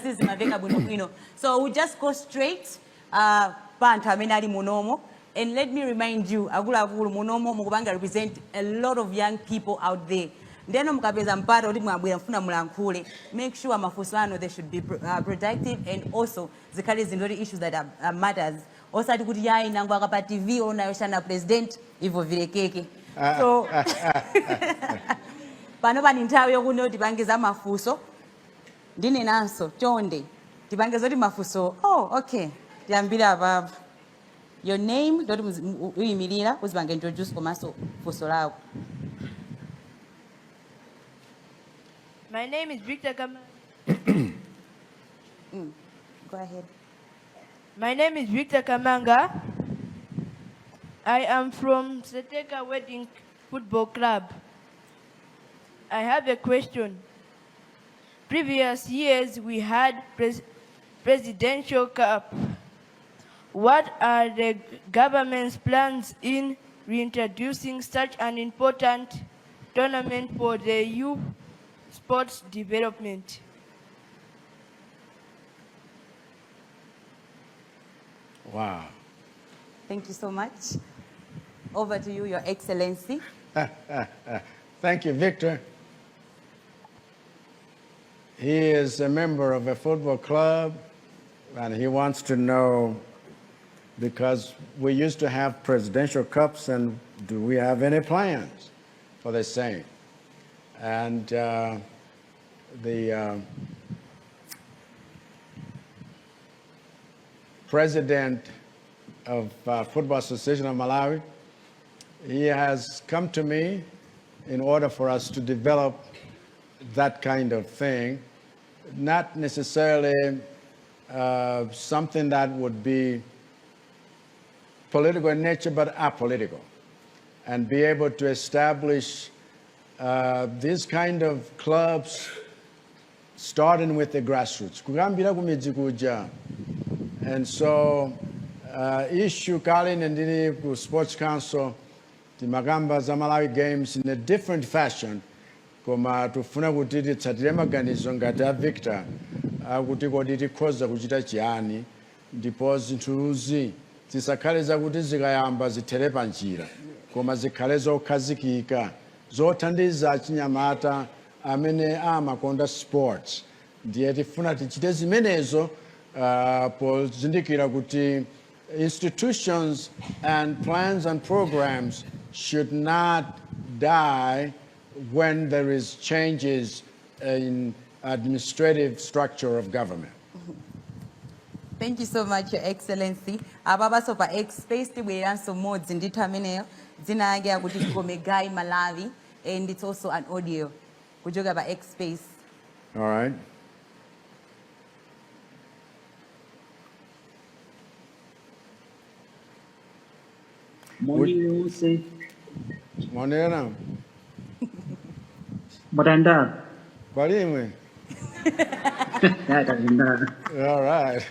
sizimaveka bwino. So we just go straight panthu amene ali munomo. And let me remind you, agulu munomo mukubanga represent a lot of young people out there. Ndeno mukapeza mpata oti mwabwera mfuna mulankhule, make sure mafunso ano they should be productive and also zikhale zindoti issues that are matters. Osati kuti yayi nangu akapa TV onayo shana president ivo vilekeke. So pano pani nthawi yokuti tipangiza mafunso ndine nanso chonde tipangiza kuti mafunso. Oh, okay, tiyambira apapo. Your name, doti uyimirira uzipanga introduce komanso funso lako. My name is Victor Kamanga. Go ahead. My name is Victor Kamanga. I am from Seteka Wedding Football Club. I have a question. Previous years we had Presidential Cup. What are the government's plans in reintroducing such an important tournament for the youth sports development? Wow. Thank you so much. Over to you, Your Excellency. Thank you, Victor. He is a member of a football club, and he wants to know, because we used to have presidential cups, and do we have any plans for the same? And the president of Football Association of Malawi, he has come to me in order for us to develop that kind of thing, not necessarily something that would be political in nature, but apolitical, and be able to establish these kind of clubs, starting with the grassroots. Kugambira kumidzi kuja. And so, issue Kalin and the Sports Council, the Magamba Zamalawi Games in a different fashion, koma tufuna kuti titsatire maganizo ngati a Victor kuti kodi tikhoza kuchita chiyani ndipo zinthuzi zisakhale zakuti zikayamba zithere pa njira koma zikhale zokhazikika zothandiza achinyamata amene amakonda sports. Ndiye tifuna tichite zimenezo pozindikira kuti institutions and plans and programs should not die when there is changes in administrative structure of government. Thank you so much, Your Excellency. Ababa sopa X-Space tibwera so more zindithu ameneyo dzina yake akuti Komegai Malawi, and it's also an audio kujoga ba X-Space. All right. Morning, Monera. Baranda. Kwalimwe. All All right.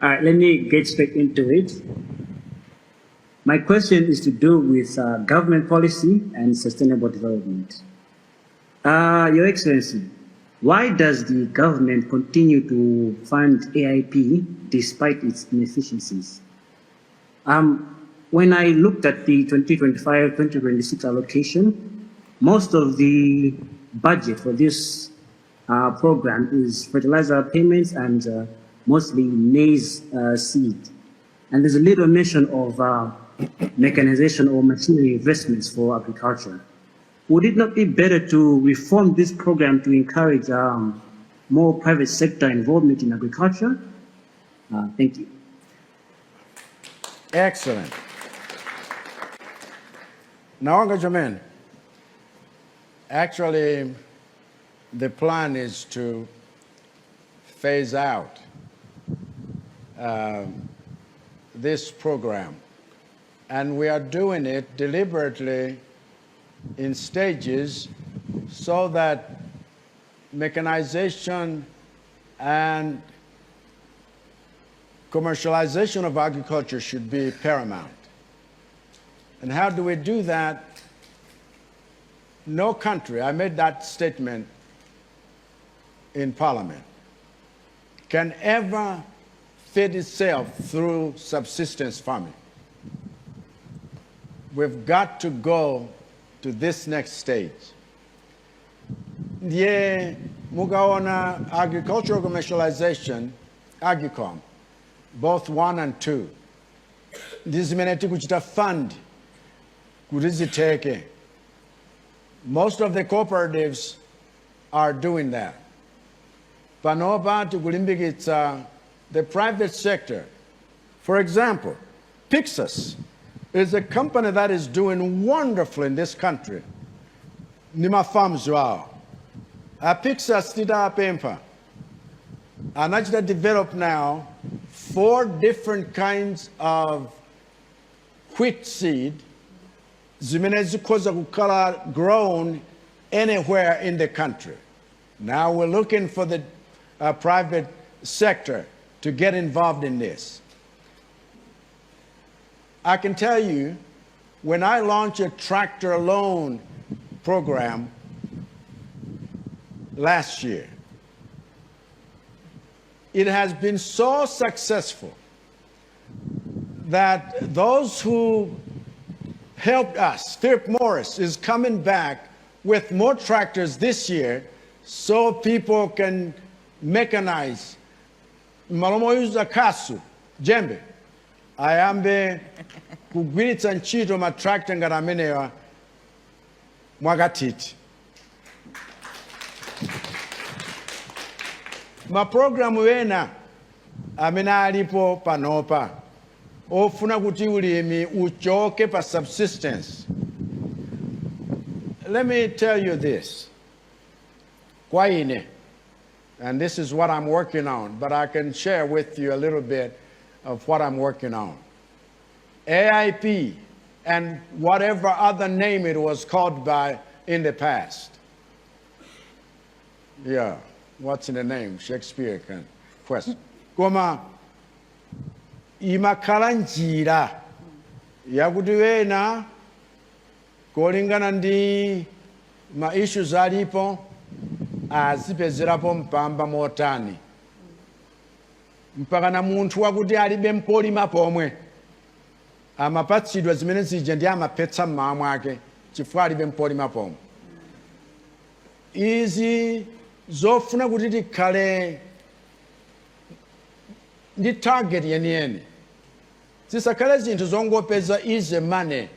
right, let me get straight into it. My question is to do with government policy and sustainable development. Your Excellency, why does the government continue to fund AIP despite its inefficiencies? When I looked at the 2025-2026 allocation, most of the budget for this program is fertilizer payments and mostly maize seed. And there's a little mention of mechanization or machinery investments for agriculture. Would it not be better to reform this program to encourage more private sector involvement in agriculture? Thank you. Excellent. Naonga Jamin, actually, the plan is to phase out this program, and we are doing it deliberately in stages so that mechanization and commercialization of agriculture should be paramount. And how do we do that? No country, I made that statement in Parliament, can ever feed itself through subsistence farming. We've got to go to this next stage. Ndiye mugaona agricultural commercialization, Agricom, both 1 and 2. Ndizimene tikuchita fund kuti ziteke. Most of the cooperatives are doing that. Panopa tikulimbikitsa the private sector. For example, Pixus is a company that is doing wonderful in this country. Nima farms wao. Pixus tita pempa. Anachita develop now 4 different kinds of wheat seed zimene zikhoza kukhala grown anywhere in the country. Now we're looking for the private sector to get involved in this. I can tell you, when I launched a tractor loan program last year, it has been so successful that those who helped us, Philip Morris is coming back with more tractors this year so people can mechanize. Malomoyuza kasu, jembe. Ayambe kugwiritsa ntchito matractor ngati amenewa mwakathithi. Maprogramu ena amene alipo panopa ofuna kuti ulimi uchoke pa subsistence. Let me tell you this. Kwa ine, and this is what I'm working on, but I can share with you a little bit of what I'm working on. AIP and whatever other name it was called by in the past. Yeah, what's in the name? Shakespeare can question. Koma imakhala njira yakuti wena kolingana ndi ma issues alipo azipezerapo mpamba motani mpaka na munthu wakuti alibe mpolima pomwe amapatsidwa zimene zija ndi amaphetsa mmawa mwake chifukwa alibe mpolima pomwe. Izi zofuna kuti tikhale ndi target yeniyeni, zisakhale zinthu zongopeza easy money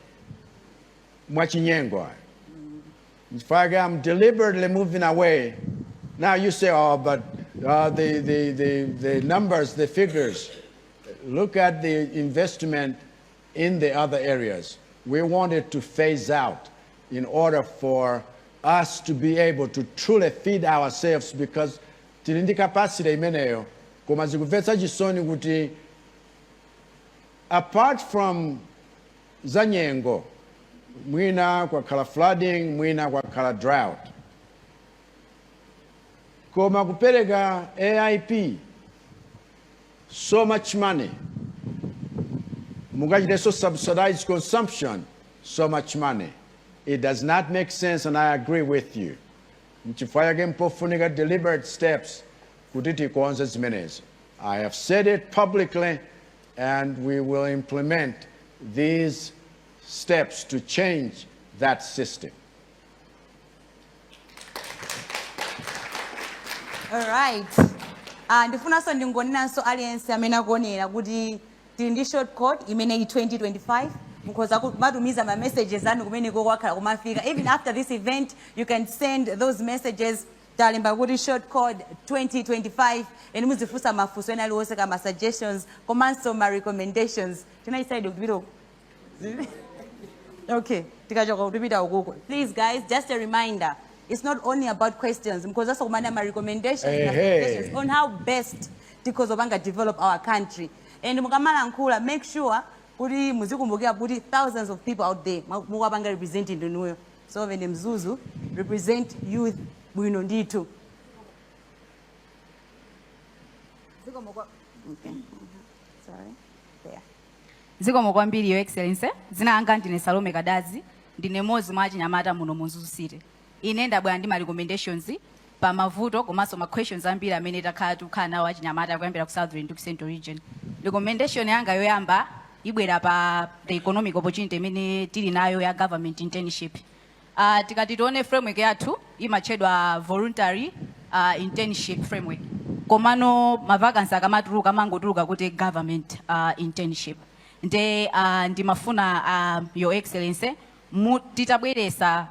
mwachinyengo. In fact, I'm deliberately moving away. Now you say, oh, but the numbers, the figures, look at the investment in the other areas. We wanted to phase out in order for us to be able to truly feed ourselves, because tilindi capacity imeneyo koma zikupvetsa chisoni kuti apart from zanyengo mwina kwakhala flooding, mwina kwakhala drought. Koma kupereka AIP so much money, mukachiteso subsidized consumption so much money. It does not make sense, and I agree with you. Mchifaya mpofunika deliberate steps kutiti kuanza zimenezi. I have said it publicly, and we will implement these steps to change that system. All right. Ndifuna so ndingoninaso alliance amene akuonera kuti tili ndi short code imene 2025 because matumiza ma messages anu kumene kwakhala kumafika. Even after this event, you can send those messages talimba kuti short code 2025 and muzifusa mafuso ena aliwose kama suggestions komanso ma recommendations. Tinaiside ukubiro. Okay, tikachoka kutupita ukuko. Please guys, just a reminder. It's not only about questions because that's my recommendations suggestions on how best because of develop our country. And mukamala nkula, make sure kuti muzikumbukira kuti thousands of people out there mukwabanga representing Ndunuyo. So when Mzuzu represent youth bwino ndithu. Okay. Sorry. There. Zikomo kwambiri Your Excellency, zina anga ndine Salome Kadazi, ndine mozi mwa Chinyamata muno Munzuzu City. Ine ndabwera ndi ma recommendations pa mavuto komanso ma questions ambiri amene takhala tukhala nawo Chinyamata kuyambira ku Southern ndi ku Central Region. Recommendation yanga yoyamba ibwera pa the economic opportunity imene tili nayo ya government internship. Tikati tione framework yathu imachedwa voluntary internship framework. Komano ma vacancy akamatuluka mangotuluka kuti government internship. Ndimafuna Your Excellency titabweresa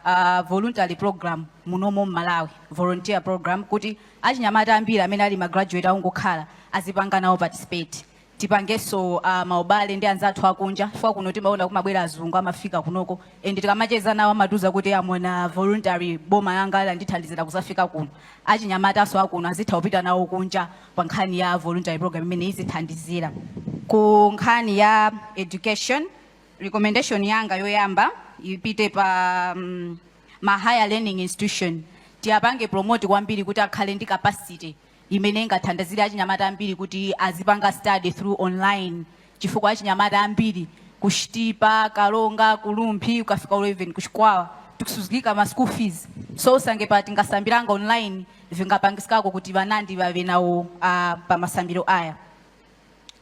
voluntary program munomo Malawi, volunteer program kuti achinyamata ambiri amene ali ma graduate aungokhala azipanga nawo participate. Tipangeso maubale ndi anzathu akunja chifukwa kuno timaona kumabwera azungu amafika kunoko and tikamacheza nawo amatuza kuti amona voluntary boma yanga ala ndithandizira kusafika kuno. Achinyamata aso akuno azitha kupita nawo kunja pa nkhani ya voluntary program imene izithandizira. Ku nkhani ya education, recommendation yanga yoyamba ipite pa ma higher learning institution. Tiapange promote kwambiri kuti akhale ndi capacity imene ingathandizira achinyamata ambiri kuti azipanga study through online. Chifukwa achinyamata ambiri kushtipa, Kalonga, Kulumphi, ukafika 11 kuchikwawa tikusuzikika ma school fees. So sange pati ngasambiranga online vingapangisikako kuti vanandi vave nawo pa masambiro aya.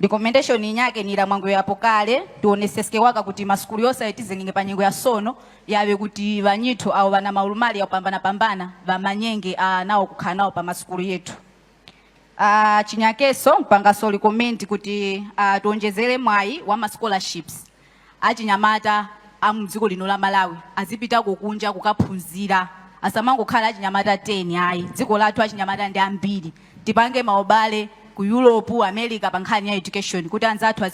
Recommendation inyake ni la mwangu yapo kale tuoneseske waka kuti maskuli yose yatizengenge pa nyengo ya sono yawe kuti vanyithu au vana maulumali ya pambana vamanyenge nao kukhala nawo pa maskuli yetu. Chinyakeso mpangaso recommend kuti tuonjezere mwayi wa ma scholarships. Achinyamata amdziko lino la Malawi azipita kukunja kukaphunzira. Asamango khala achinyamata 10 ayi. Dziko lathu achinyamata ndi ambiri. Tipange maobale ku Europe, America pankhani ya education kuti anzathu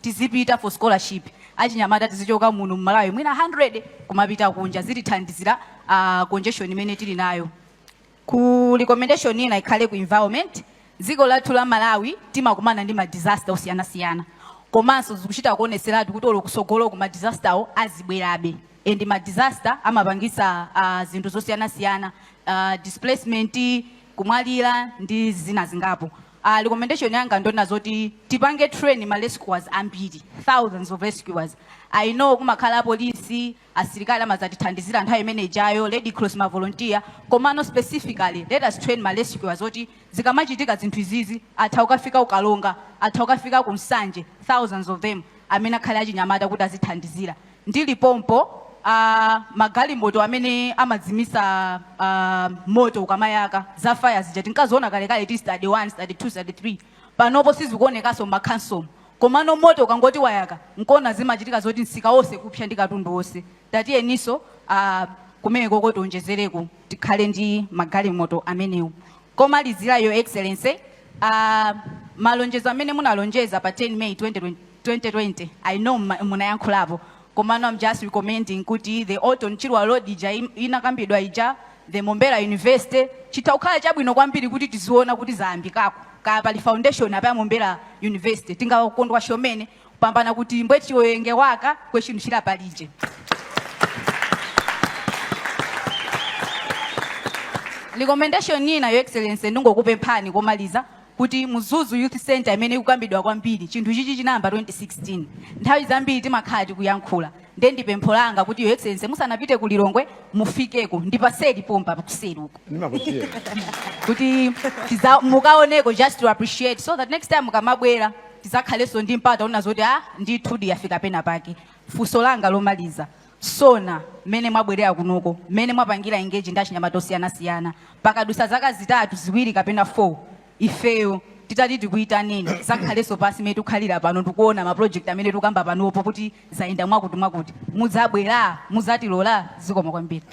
tizipita for scholarship. Achinyamata tizichoka muno Malawi mwina 100 kumapita kunja zitithandizira congestion imene tili nayo. Ku recommendation ina ikhale ku environment. Dziko lathu la Malawi timakumana ndi ma disaster osiyana. Komanso zikuchita kuoneseratu kuti olokusogolo ku ma disaster azibwerabe. And ma disaster amapangisa zinthu zosiyana displacement, kumwalira ndi zina zingapo. Recommendation yanga ndona zoti tipange train ma rescuers ambiri, thousands of rescuers. I know kumakhala police, asilikali amazatithandizira nthawi imene jayo, Red Cross ma volunteer, komano specifically let us train ma rescuers zoti zikamachitika zinthu izizi atha ukafika ukalonga, atha ukafika kumsanje, thousands of them amene akhala achinyamata kuti azithandizira. Ndili pompo magalimoto amene amadzimisa moto ukamayaka za fire zija tinkazoona kale ti study 1, study 2, study 3 panopo sizikuonekaso ma council. Komano moto ukangoti wayaka nkona zimachitika zoti nsika wose kupsha ndi katundu wose. Tatiye niso kumene koko tionjezereko tikhale ndi magalimoto amenewo. Komalizira Your Excellency, malonjezo amene munalonjeza pa 10 May 2020 I know munayankhulapo. Komano I'm just recommending kuti the Alton Chilwa Road ija inakambidwa ija, the Mombela University chitaukhala chabwino kwambiri kuti tiziona kuti zayambikako. Kaya pali foundation apa Mombela University tingakondwa shomene kupambana kuti mbwechi oyenge waka kwechinu chila palije. recommendation ina yo excellency ndingokupemphani komaliza kuti Mzuzu Youth Center imene kukambidwa kwambiri chinthu chichi chinamba 2016 nthawi zambiri timakhala tikuyankhula nde ndipempho langa kuti yo excellency musanapite ku Lilongwe mufikeko ndipasedi pompa kuseri uko Ndimakudziwa. kuti mukaoneko just to appreciate so that next time mukamabwera tizakhaleso ndi mpata unazoti ndithu yafika pena pake. Funso langa lomaliza Sona mene mwabwerera kunoko mene mwapangira engage ndi achinyamata osiyana-siyana pakadusa zaka zitatu ziwiri kapena 4 ifeyo titati tikuyitaneni zakhaleso pasi mene tikukhalira pano tikuona ma project amene tikukamba panopo kuti zayenda mwakuti mudzabwera mudzatilola zikoma kwambiri.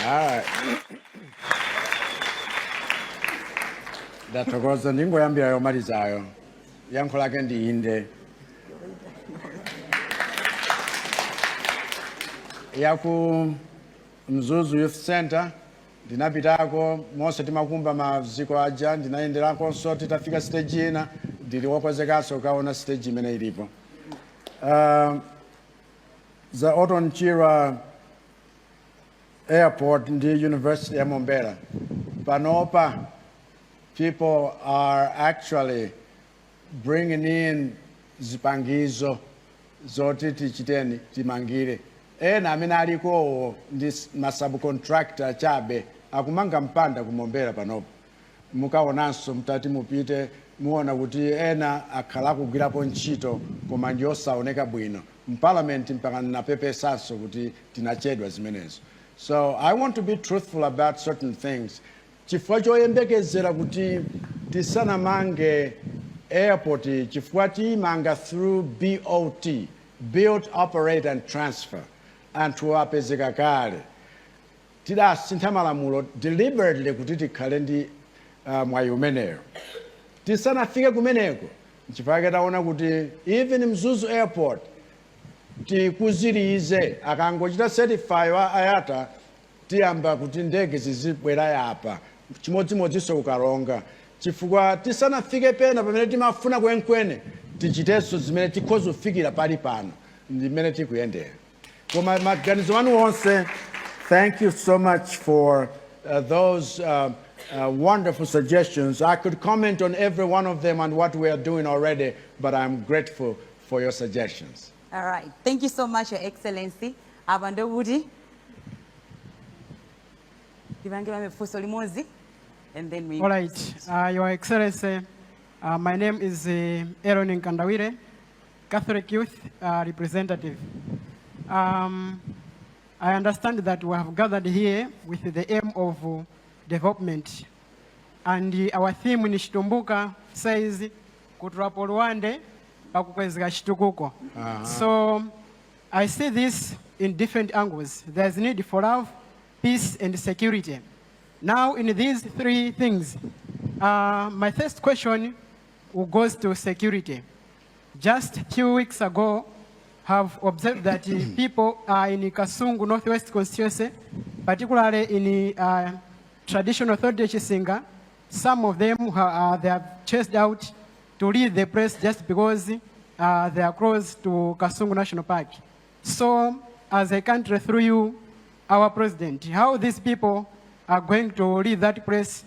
Ndathokoza ndingoyambira yomalizayo yankho lake ndi inde. Yaku Mzuzu Youth Center ndinapitako monse timakumba maziko aja ndinayenderako nso titafika stage ina ndili wokwezekaso kaona stage imene ilipo. Za Oton Chira Airport ndi University ya Mombera panopa people are actually bringing in zipangizo zoti tichiteni timangire. Ena amene alikowo ndi masubcontractor chabe akumanga mpanda kumombera panopo. Mukaonanso mtati mupite muona kuti ena akhala kugwirapo ntchito koma ndi osaoneka bwino. Parliament mpaka napepesanso kuti tinachedwa zimenezo. So I want to be truthful about certain things. Chifukwa choyembekezera kuti tisanamange airport chifukwa timanga through BOT, build, operate and transfer. Anthu apezeka kale tidasintha malamulo deliberately kuti tikhale ndi mwayi umeneyo. Tisanafike kumeneko nchifukwa taona kuti even Mzuzu Airport tikuzirize akangochita certify wa ayata tiyamba kuti ndege zizibwera yapa chimodzimodzinso kukalonga chifukwa tisanafike pena pamene timafuna kwenikweni tichitenso zimene tikhoza kufikira pali pano ndimene tikuyendera. Koma maganizo anu onse, thank you so much for those wonderful suggestions. I could comment on every one of them and what we are doing already, but I'm grateful for your suggestions. All right. Thank you so much, Your Excellency. Abando Woody. And then we... All right. Your Excellency, my name is Aaron Nkandawire, Catholic Youth Representative. I understand that we have gathered here with the aim of development. And our theme in Shitumbuka says, Kutrapo Rwande, Pakukwezga Shitukuko. So I see this in different angles. There's need for love, peace, and security. Now, in these three things, my first question goes to security. Just a few weeks ago, have observed that people in Kasungu Northwest constituency, particularly in traditional authority Chisinga, some of them they have chased out to leave the place just because they are close to Kasungu National Park. So, as a country through you, our president, how these people are going to leave that place,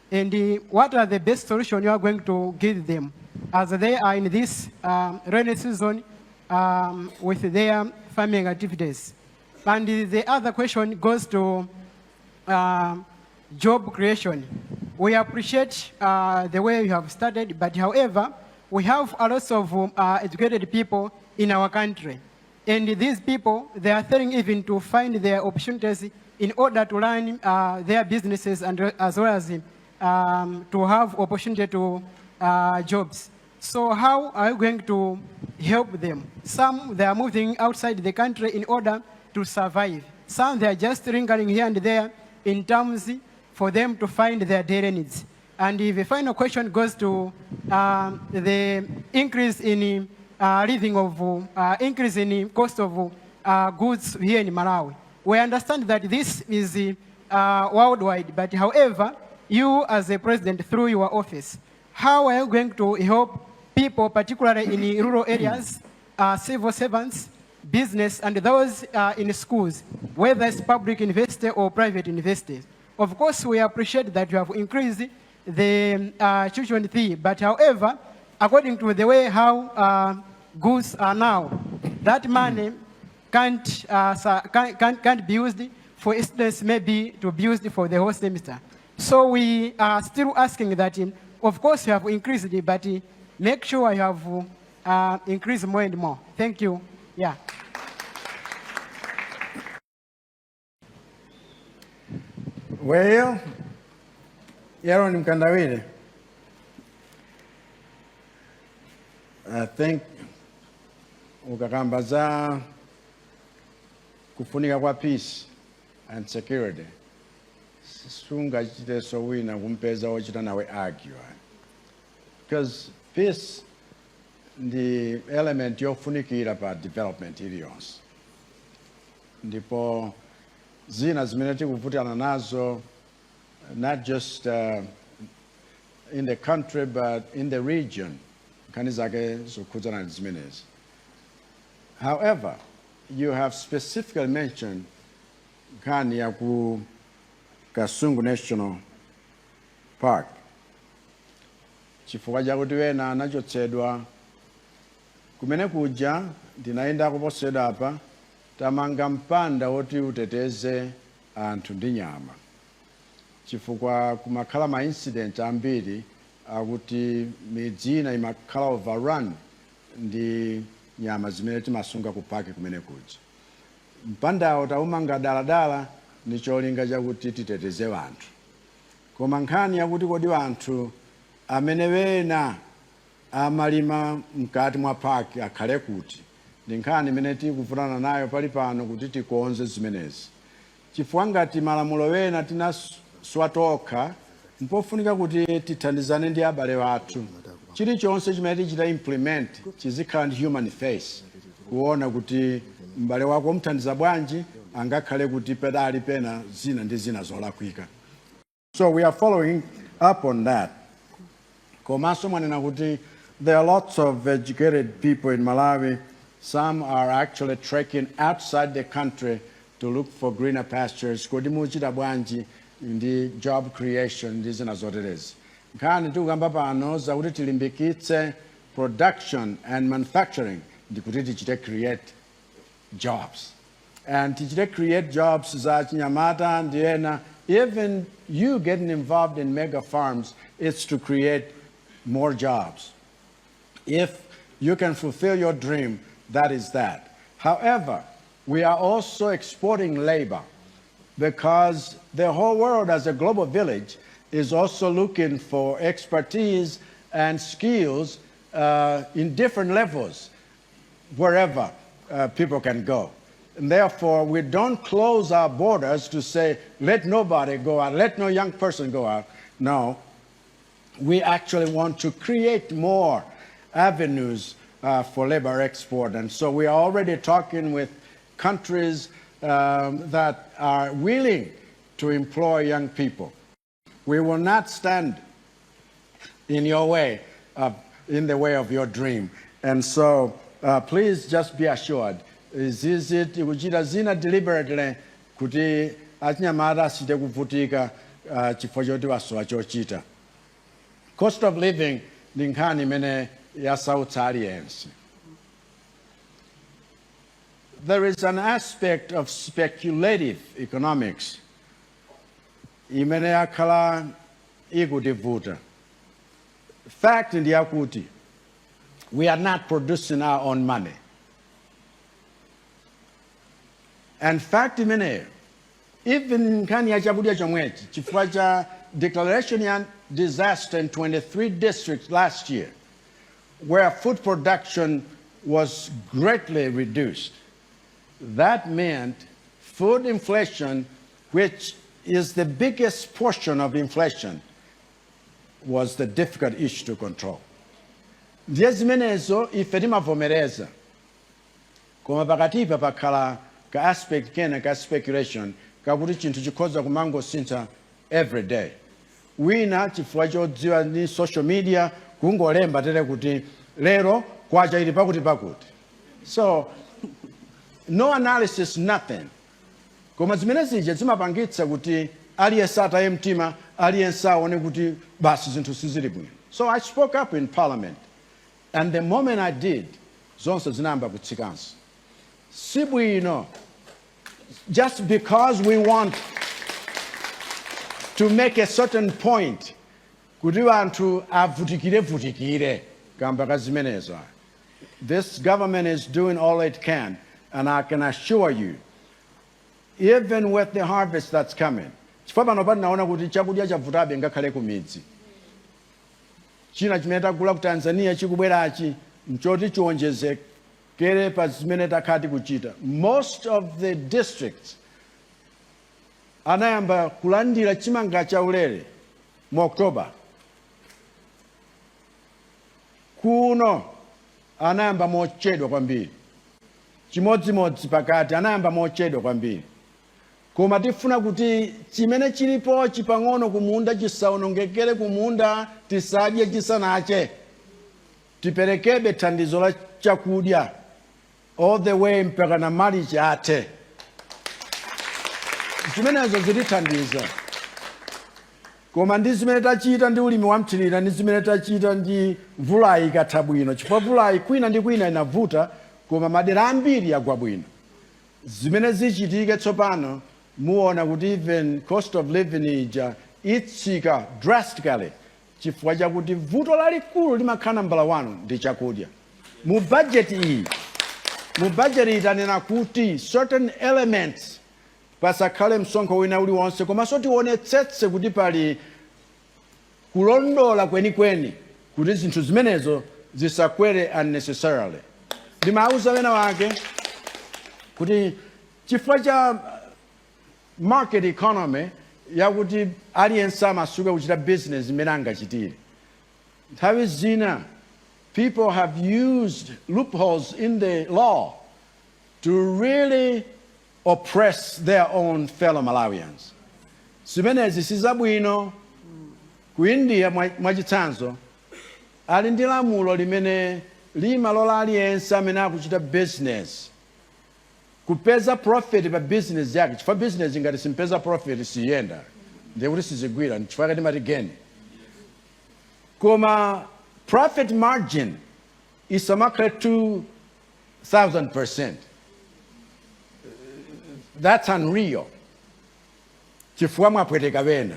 and what are the best solutions you are going to give them as they are in this rainy season with their farming activities. And the other question goes to job creation. We appreciate the way you have started, but however, we have a lot of educated people in our country. And these people, they are failing even to find their opportunities in order to run their businesses and as well as to have opportunity to jobs. So how are you going to help them? Some, they are moving outside the country in order to survive. Some, they are just lingering here and there in terms for them to find their daily needs. And the final question goes to the increase in increase in cost of goods here in Malawi. We understand that this is worldwide, but however, you as a president through your office, how are you going to help people, particularly in rural areas, civil servants, business, and those in schools, whether it's public university or private universities? of course, we appreciate that you have increased the tuition fee, but however, according to the way how goods are now, that money can't be used for students, maybe to be used for the whole semester. So we are still asking that, of course, you have increased it, but make sure you have increased more and more. Thank you. Yeah. Well, Aaron Mkandawire, I think ukakambaza kufunika kwa peace and security. Sunga chite so wina kumpeza ochita nawe argue. Because peace the element yofunikira pa development iliyonse. Ndipo zina zimene tikuvutana nazo, not just in the country but in the region. Kanizake zokhudzana zimenezi. However, you have specifically mentioned nkhani ya ku Kasungu National Park. Chifukwa chakuti wena anachotsedwa kumene kuja ndinaenda kuposeda apa tamanga mpanda woti uteteze anthu ndi nyama. Chifukwa kumakhala ma incident ambiri akuti midzi ina imakhala overrun ndi nyama zimene timasunga ku park kumene kuja. Mpandawo taumanga daladala ni cholinga chakuti titeteze wanthu. Koma nkhani yakuti kodi wanthu amene wena amalima mkati mwa park akhale kuti ndi nkhani imene tikuvutana nayo pali pano kuti tikonze zimenezi. Chifukwa ngati malamulo wena tinaswa tokha mpofunika kuti tithandizane ndi abale wathu. Chilichonse chimene tichita implement chizikhala ndi human face, kuona kuti mbale wako mthandiza bwanji angakhale kuti pedali pena zina ndi zina zolakwika. So we are following up on that. Komanso mwanena kuti there are lots of educated people in Malawi. Some are actually trekking outside the country to look for greener pastures. Kodi muchita bwanji ndi job creation ndi zina zoterezi. Nkhani tikukamba pano zakuti tilimbikitse production and manufacturing ndi kuti tichite create jobs. And tichite create jobs za chinyamata ndi ena. Even you getting involved in mega farms, it's to create more jobs. If you can fulfill your dream, that is that. However, we are also exporting labor because the whole world as a global village is also looking for expertise and skills in different levels wherever people can go. And therefore, we don't close our borders to say, let nobody go out, let no young person go out. No, we actually want to create more avenues for labor export. And so we are already talking with countries that are willing to employ young people. We will not stand in your way, in the way of your dream. And so please just be assured, is it kuchita zina deliberately kuti achinyamata asite kuvutika chifukwa choti wasowa chochita. Cost of living ndi nkhani imene yasautsa aliyense. There is an aspect of speculative economics imene yakhala ikutivuta. Fact ndi yakuti we are not producing our own money. And fact imeneyo, even nkhani ya chakudya chomwechi, chifukwa cha declaration ya disaster in 23 districts last year, where food production was greatly reduced. That meant food inflation, which is the biggest portion of inflation, was the difficult issue to control. Ndiye zimenezo ife timavomereza, koma pakatipa pakhala ka aspect kena ka speculation kakuti chinthu chikhoza kumangosintha every day. Wina chifukwa chodziwa ni social media kungolemba tere kuti lero kwacha ili pakuti pakuti. So no analysis, nothing. Koma zimene zija zimapangitsa kuti aliyense ataye mtima, aliyense aone kuti basi zinthu sizili bwino. So I spoke up in Parliament, and the moment I did, zonse zinayamba kutsikanso. Si bwino, just because we want to make a certain point, kuti anthu avutikire kamba kazimenezo. This government is doing all it can, and I can assure you, even with the harvest that's coming, chifukwa pano naona kuti chakudya chavutabe ngakhale ku midzi. China chimene tagula ku Tanzania chikubwerachi nchoti chiwonjezekere pa zimene takhati kuchita. Most of the districts anayamba kulandira chimanga chaulere mu October. Kuno anayamba mochedwa kwambiri. Chimodzimodzi pakati anayamba mochedwa kwambiri. Koma tifuna kuti chimene chilipo chipang'ono kumunda chisaonongekere kumunda, tisadye chisanache. Tiperekebe thandizo la chakudya all the way mpaka na mali chate. Zimenezo zilithandiza. Koma ndi zimene tachita ndi ulimi wa mthirira ndi zimene tachita ndi mvula ikatha bwino. Chifukwa mvula kwina ndi kwina inavuta, koma madera ambiri agwa bwino. Zimene zichitike tsopano, muona kuti even cost of living ija itsika drastically. Chifukwa chakuti vuto lalikulu limakhala nambala 1 ndi chakudya. Mu budget iyi, itanena kuti certain elements pasakhale msonkho wina uliwonse, komanso tionetsetse kuti pali kulondola kwenikweni kuti zinthu zimenezo zisakwere unnecessarily. Ndimauza wena wake kuti chifukwa cha market economy yakuti aliyense amasuka kuchita business imene angachitire. Nthawi zina people have used loopholes in the law to really oppress their own fellow Malawians. Zimenezi sizabwino. Ku India mwachitsanzo ali ndi lamulo limene limalola aliyense amene akuchita business kupeza profit pa business yake. Chifukwa business ngati simpeza profit siyenda, ndiye kuti sizigwira, chifukwa kati mati gain. Koma profit margin isamakhala 2,000%. That's unreal. Chifukwa mwapweteka wena.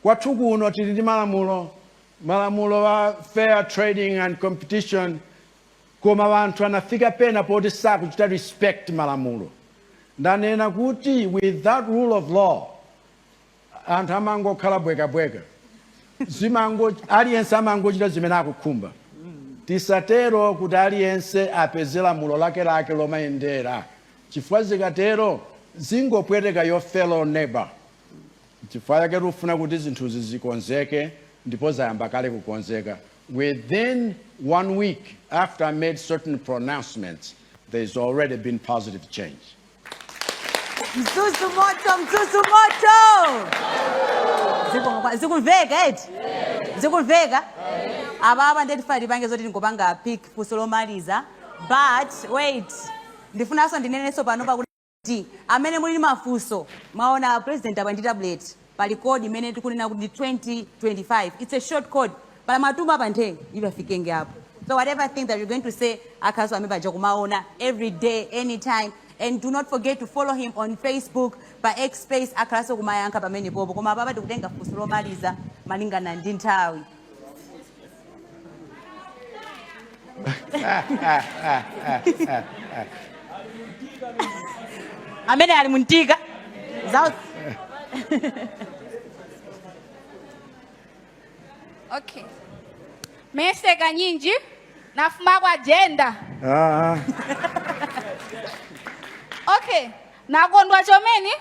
Kwathu kuno tili ndi malamulo wa fair trading and competition, koma wanthu anafika pena poti sakuchita respect malamulo. Ndanena kuti with that rule of law, anthu amangokhala bwekabweka. Aliyense amangochita zimene akukhumba. Tisatero kuti aliyense apeze lamulo lake lomayendera. Chifukwa zikatero zingopweteka your fellow neighbor. Chifukwa yake tufuna kuti zinthuzi zikonzeke ndipo zayamba kale kukonzeka. Within 1 week after I made certain pronouncements, there's already been positive change. Msusu moto! Zikumveka eti? Zikumveka? Ababa ndetifa pange zoti ngopanga pick kusolomaliza. But wait, ndifunaso ndineneso panopa kuti amene muli mafuso maona president abandi tablet pali code imene tikunena kuti 2025. It's a short code. Pala matumba panthe ibafikenge hapo. So whatever thing that you're going to say, akaso amebaja kumaona every day, anytime. And do not forget to follow him on Facebook by X Space akalaso kumayanka pamene popo. Koma baba tikutenga fusulo maliza malingana ndi nthawi. Amene ali muntika. Okay. Mese kanyinji nafuma kwa agenda. Okay. Nakondwa chomeni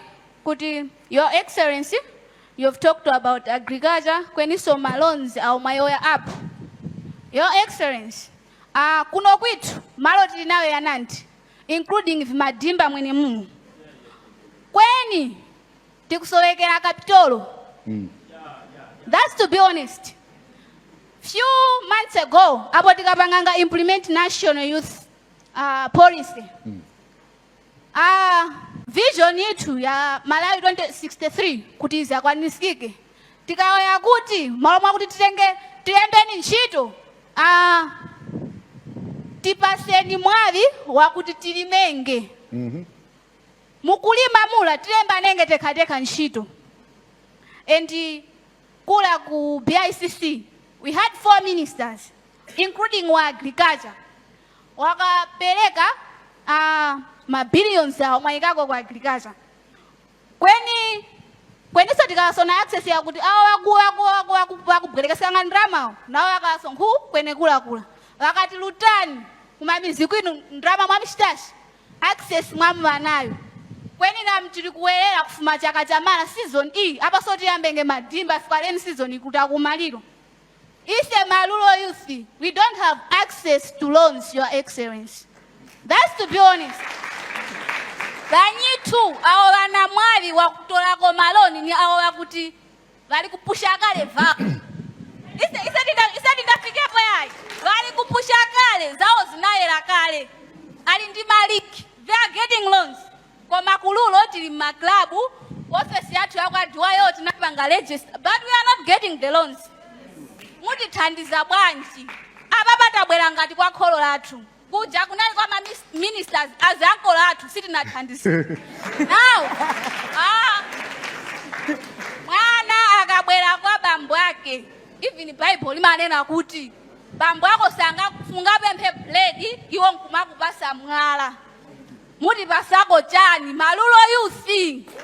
kuti Your Excellency, you've talked about agriculture kweni soma loans au mayoya up. Your Excellency, kuno kwitu malo tilinayo ya Nanti, including vimadimba mwini mumu. Kweni tikusowekera kapitolo. That's to be honest. Few months ago, about the implement national youth policy. vision yetu ya Malawi 2063 kuti izakwanisike. Tikaoya kuti malomwa kuti tiyembeni ntchito tipaseni mwavi wakuti tilimenge. Mukulima mula tilemba nenge tekateka ntchito. And kula ku BICC we had 4 ministers including wa agriculture. Wakapeleka billions ya mwaikako kwa agriculture. Kweni sotika Sona access ya kuti wakubweleka sanga ndrama na wakasongu kweni kula. Wakati lutani kumamizi kwinu ndrama mwamishtashi access mwamba nayo. Kweni na mtiri kuwelera kufuma chaka chamana season E hapa soti yambenge madimba fikaleni season kutakumaliro. Ise Malulo youth, we don't have access to loans, Your Excellency. That's to be honest. Banyitu awo wana mwali wa kutolako maloni ni awo wakuti wali kupusha kale va. Isa ndindafikia kwa yai. Wali kupusha kale zao zinayela kale. Ali ndi maliki. They are getting loans. Kwa makululo tili maklabu office yatu ya kwa duwa yote napanga register, but we are not getting the loans. Muti tandiza bwanji. Ababa bwela ngati kwa kholo lathu. Kuja kunali kwa ministers as uncle lathu siti na tandiza. Now, mwana akabwela kwa bambo yake. Even Bible limanena kuti bambo yako sanga kufunga pemphe blade iwo nkumaku basa mwala. Muti basako chani Malulo youth.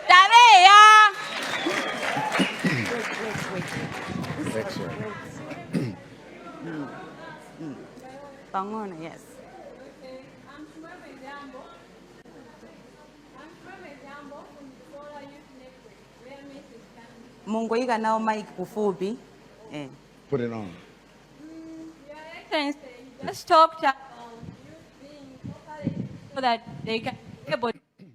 Tareya. Pangona, yes. I'm from Example from the Solar Youth Network, where Mrs. Kanu. Mungu ika nao mic kufupi. Put it on. Your Excellency, you just talked about youth being operated so that they can be able to do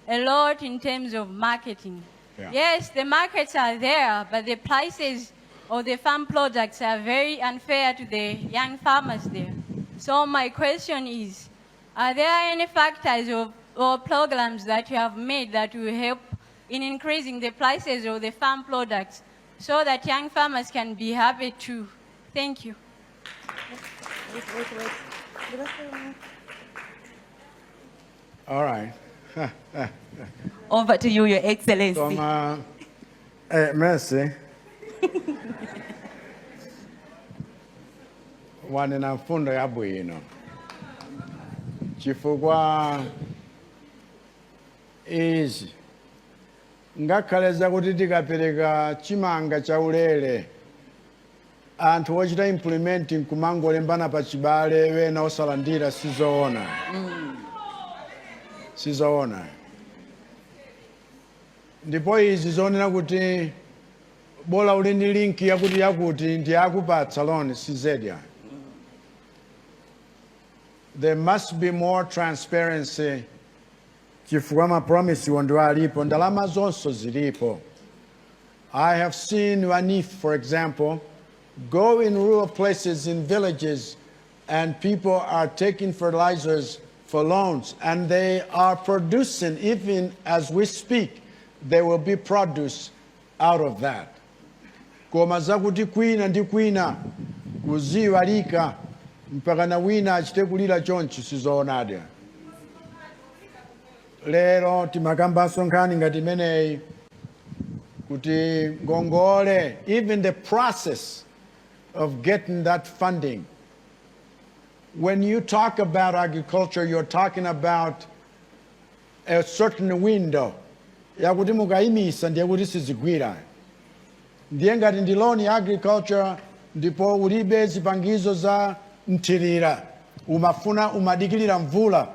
a lot in terms of marketing. Yeah. Yes, the markets are there, but the prices of the farm products are very unfair to the young farmers there. So my question is, are there any factors or programs that you have made that will help in increasing the prices of the farm products so that young farmers can be happy too? Thank you. All right. Over to you, Your Excellency. Merci. Wane na mfundo ya bwino. Chifukwa izi ngakhaleza kuti tikapereka chimanga cha ulere anthu ochita implementing kumangolembana pa chibale wena osalandira sizoona. Sizoona. Ndipo izi zonena kuti bola uli ndi link yakuti ndi akupatsa loan sizedya. There must be more transparency. Chifukwa ma promise ndo alipo ndalama zonso zilipo. I have seen Wanif, for example, go in rural places, in villages, and people are taking fertilizers for loans, and they are producing, even as we speak, there will be produce out of that. Koma zakuti kwina ndi kwina kuziwa lika mpaka na wina achite kulira chonchi sizoonadi. Lero timakambanso nkhani ngati imeneyi kuti ngongole, even the process of getting that funding. When you talk about agriculture, you're talking about a certain window. Yakuti mukaimisa ndiye kuti sizigwira. Ndiye ngati ndi loan ya agriculture ndipo ulibe zipangizo za mthirira. Umafuna umadikilira mvula.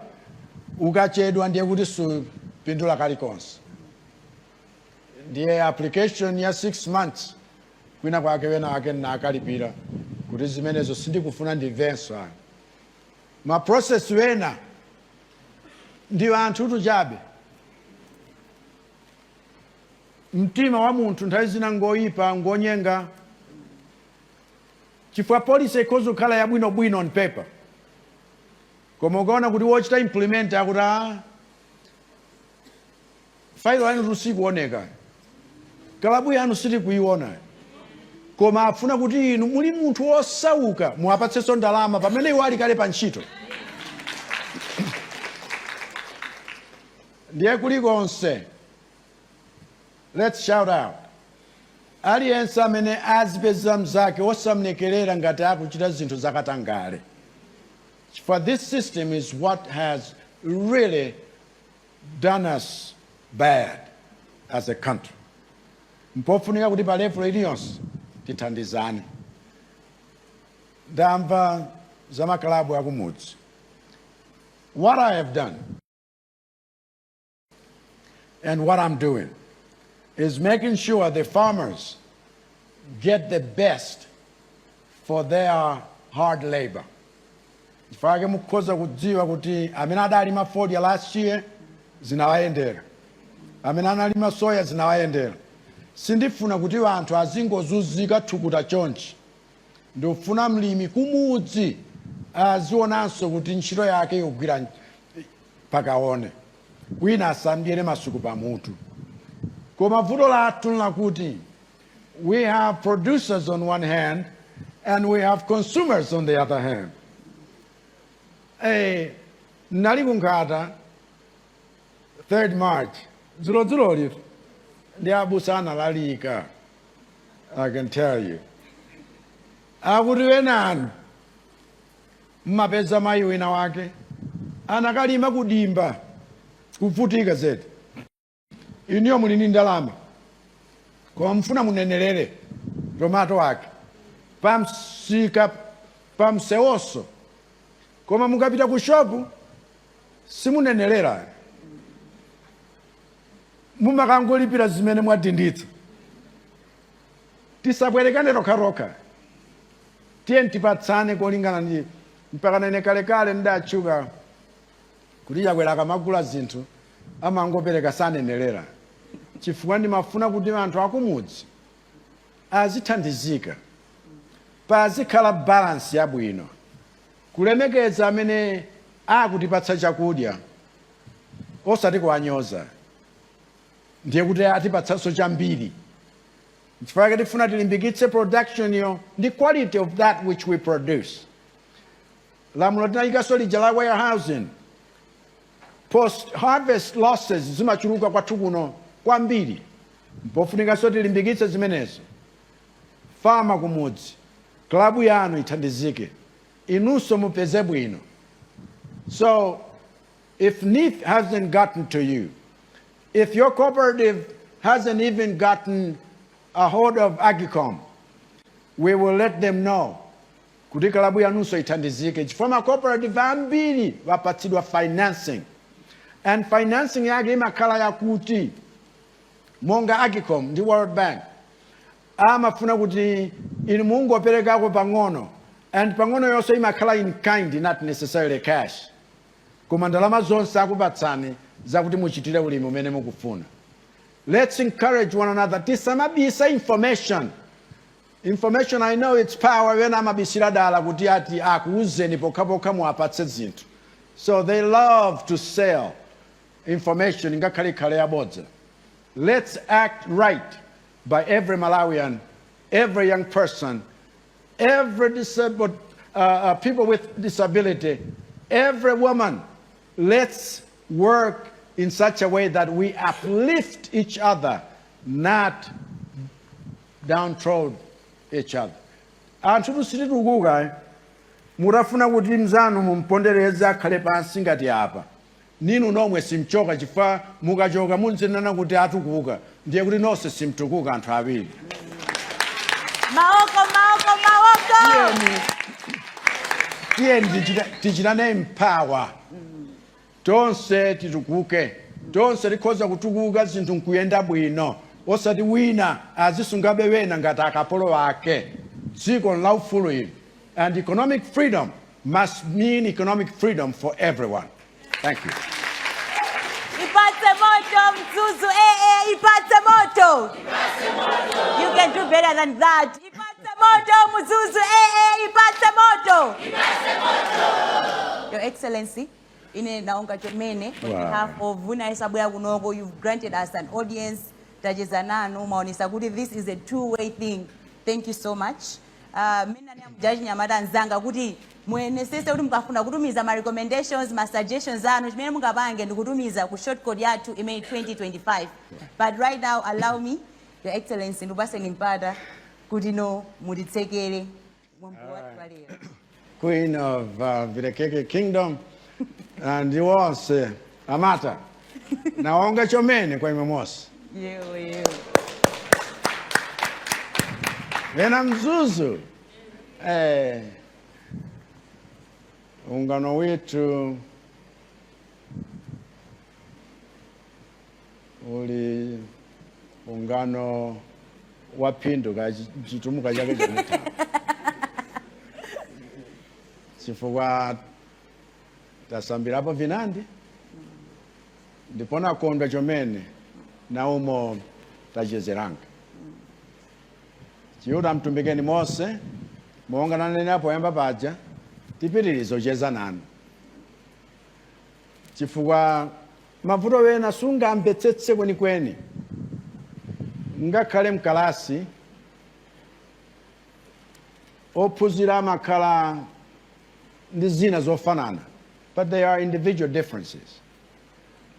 Ukachedwa ndiye kuti supindula kalikonse. Ndiye application ya 6 months. Kwina kwake wena ake na akalipira. Kuti zimenezo sindikufuna ndivenso. Ma process wena ndiyo anthu tuchabe. Mtima wa munthu nthawi zina ngoyipa ngonyenga. Chifukwa policy ikhoza kukhala yabwinobwino on paper. Koma ukaona kuti wochita implement akuti failo lanu tusikuoneka, kalabu yanu sitikuiona, koma afuna kuti inu muli munthu wosauka muwapatsenso ndalama pamene iwo ali kale pa ntchito. Ndiye kulikonse, let's shout out. Aliyense amene azipeza mzake osamnekerera ngati akuchita zinthu zakatangale. For this system is what has really done us bad as a country. Mpofunika kuti pa level iliyonse tithandizane. Ndamva za makalabu akumudzi. What I have done and what I'm doing is making sure the farmers get the best for their hard labor. Ifake mukhoza kudziwa kuti amene adalima fodya last year zinawayendera, amene analima soya zinawayendera. Sindifuna kuti anthu azingozunzika thukuta chonchi. Ndofuna mlimi kumudzi azionanso kuti ntchito yake ikugwira pakaone, wina asamdyere masuku pamutu. Koma vuto lathu lakuti we have producers on one hand and we have consumers on the other hand. Nali kunkhata 3rd March, dzuloli ndi abusa analalika, I can tell you. Akuti wenani mmapeza mayi wina wake anakalima kudimba kuvutika zedi. Iniyo mulini ndalama koma mfuna munenelere tomato wake pamsika pamsewoso, koma mukapita ku shopu simunenelera, mumakangolipira zimene mwadinditsa. Tisabwerekane rokharoka, tiye tipatsane kolingana ndi mpaka nene kalekale ndachuka kuti yakwera akamagula zinthu amangopereka sanenelera. Chifukwa ndimafuna kuti anthu akumudzi azithandizika, pazikhala balance yabwino, kulemekeza amene akutipatsa chakudya osati kuwanyoza. Ndiye kuti atipatsanso chambiri. Chifukwa tifuna tilimbikitse production yo ndi quality of that which we produce. Lamulo tinayikaso lija la warehousing. Post-harvest losses zimachuluka kwathu kuno kwambiri. Mpofunika tilimbikitse zimenezo. Farma kumudzi, klabu yanu ithandizike, inunso mupeze bwino. So, if NIF hasn't gotten to you, if your cooperative hasn't even gotten a hold of Agicom, we will let them know kuti klabu yanunso ithandizike. Chifukwa cooperative ambiri wapatsidwa financing, and financing yake imakhala yakuti monga Agicom ndi World Bank amafuna kuti inu mungoperekako pang'ono, and pang'ono yonse imakhala in kind, not necessarily cash, koma ndalama zonse akupatsani zakuti muchitire ulimi umene mukufuna. Let's encourage one another. Tisamabisa information. Information, I know it's power. When amabisira dala kuti ati akuuzeni pokapoka muapatse zinthu. So they love to sell information ingakhale khale yabodza. Let's act right by every Malawian, every young person, every disabled people with disability, every woman. Let's work in such a way that we uplift each other, not downtrodden each other. Anthu tusititukuka murafuna kuti mzanu mumpondereze akhale pansi ngati apa. Ninu nomwe simchoka chifukwa mukachoka munzinana kuti atukuka, ndiye kuti nonse simtukuka anthu awiri. Maoko. Tiye tichitane empower. Tonse titukuke, tonse tikhoza kutukuka zinthu nkuyenda bwino, osati wina azisungabe wena ngati akapolo wake. Dziko laufulu ili. And economic freedom must mean economic freedom for everyone. Thank you. Ipatse moto mzuzu ipatse moto. You can do better than that. Ipatse moto mzuzu ipatse moto. Your Excellency, ine naonga chomene on Wow. behalf of Vunaisabwera Kunogo, you've granted us an audience tacheza nanu maonesa kuti this is a two-way thing. Thank you so much. Mina ni Jaji Nyamata nzanga kuti muyenesese kuti mukafuna kutumiza ma recommendations, ma suggestions anu chimene mungapange ndikutumiza ku short code yathu imene 2025. But right now allow me, Your Excellency, ndipase nimpata kuti no mutitsekere mwambo watu walero. Queen of Vilekeke Kingdom, and you also, Amata. Naonga chomene kwa imemosi. Yewe. Vena Mzuzu. Ungano wetu uli ungano wapinduka chitumuka chake chaneta. Chifukwa tasambirapo vinandi ndipona kondwa chomene na umo tachezeranga chiyuta mtumbikeni mose monga nanene apo yamba paja tipitirizo cheza nanu chifukwa mavuto wena sungamvetsetse kwenikweni ngakhale mkalasi ophunzira amakhala ndi zina zofanana, but there are individual differences.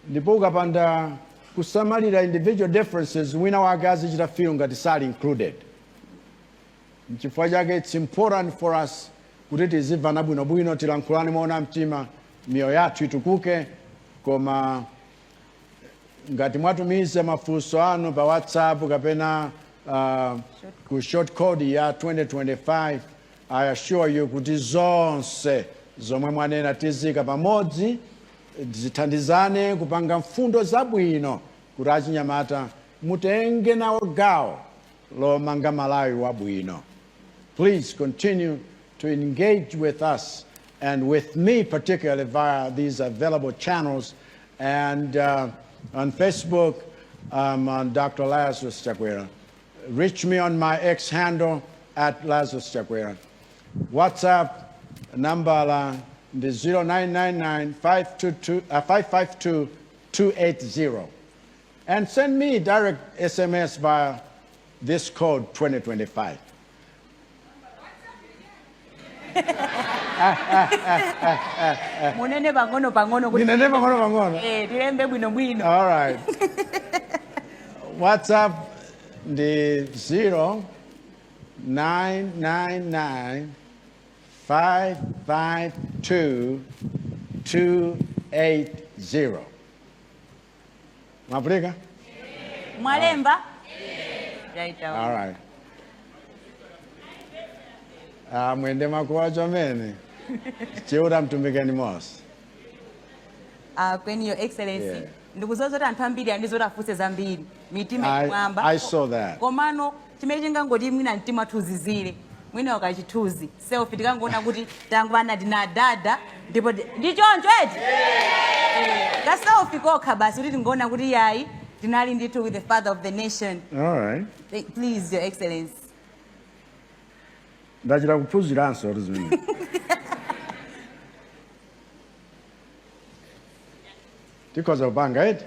Ndipo ukapanda kusamalira individual differences, wina wake azichita feel ngati sali included. N'chifukwa chake it's important for us kuti tizimvana bwinobwino tilankhulane moona mtima miyoyo yathu itukuke, koma ngati mwatumiza mafunso anu pa WhatsApp kapena ku short code ya 2025, I assure you kuti zonse zomwe mwanena tizika pamodzi zithandizane kupanga mfundo zabwino kuti achinyamata mutenge nawo gawo lomanga Malawi wabwino. Please continue to engage with us and with me particularly via these available channels, and on Facebook on Dr. Lazarus Chakwera. Reach me on my X handle at Lazarus Chakwera. WhatsApp number is 0999-552-280. And send me direct SMS via this code 2025. Munene bangono bangono. Ninene bangono bangono. Tilembe bwino bwino. All right. WhatsApp the 0999-552-280. Mabrika? Mwalemba? All right. Mwende makuwa chomene. Chiuta mtumbikeni mos. Kweni Your Excellency. Ndikuzozota anthu ambiri andizotafuse zambiri. Mitima mwamba. I saw that. Komano chimene chingangoti mwina mtima tuzizire. Mwina wakachituzi. Selfie tikangona kuti tangu vana dina dada ndipo ndichoncho eti. Ka selfie kokha basi kuti ngona kuti yayi dinali ndithu with the father of the nation. All right. Please, Your Excellency. Ndachira kuphunziranso rizimini. Because of Bangait?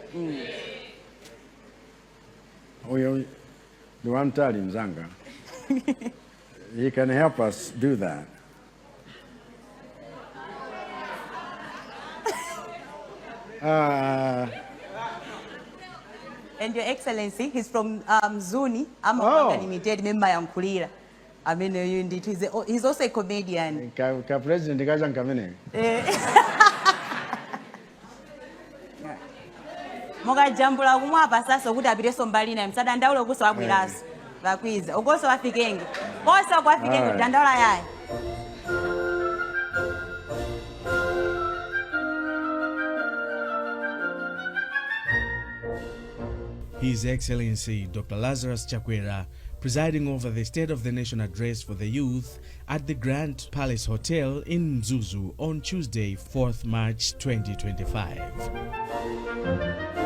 The one telling Zanga. He can help us do that. And Your Excellency, he's from Zuni. I'm a limited member of Kulira. I mean, he's also a comedian. Ka president kaja nkamene. Moga jambula kumwapa sasa kuti apireso mbali na msada ndaulo kuso abwiraso. Bakwiza. Ugoso wafikenge. Koso kwafikenge dandaula yaye. His Excellency Dr. Lazarus Chakwera, presiding over the State of the Nation address for the youth at the Grand Palace Hotel in Mzuzu on Tuesday, 4th March 2025.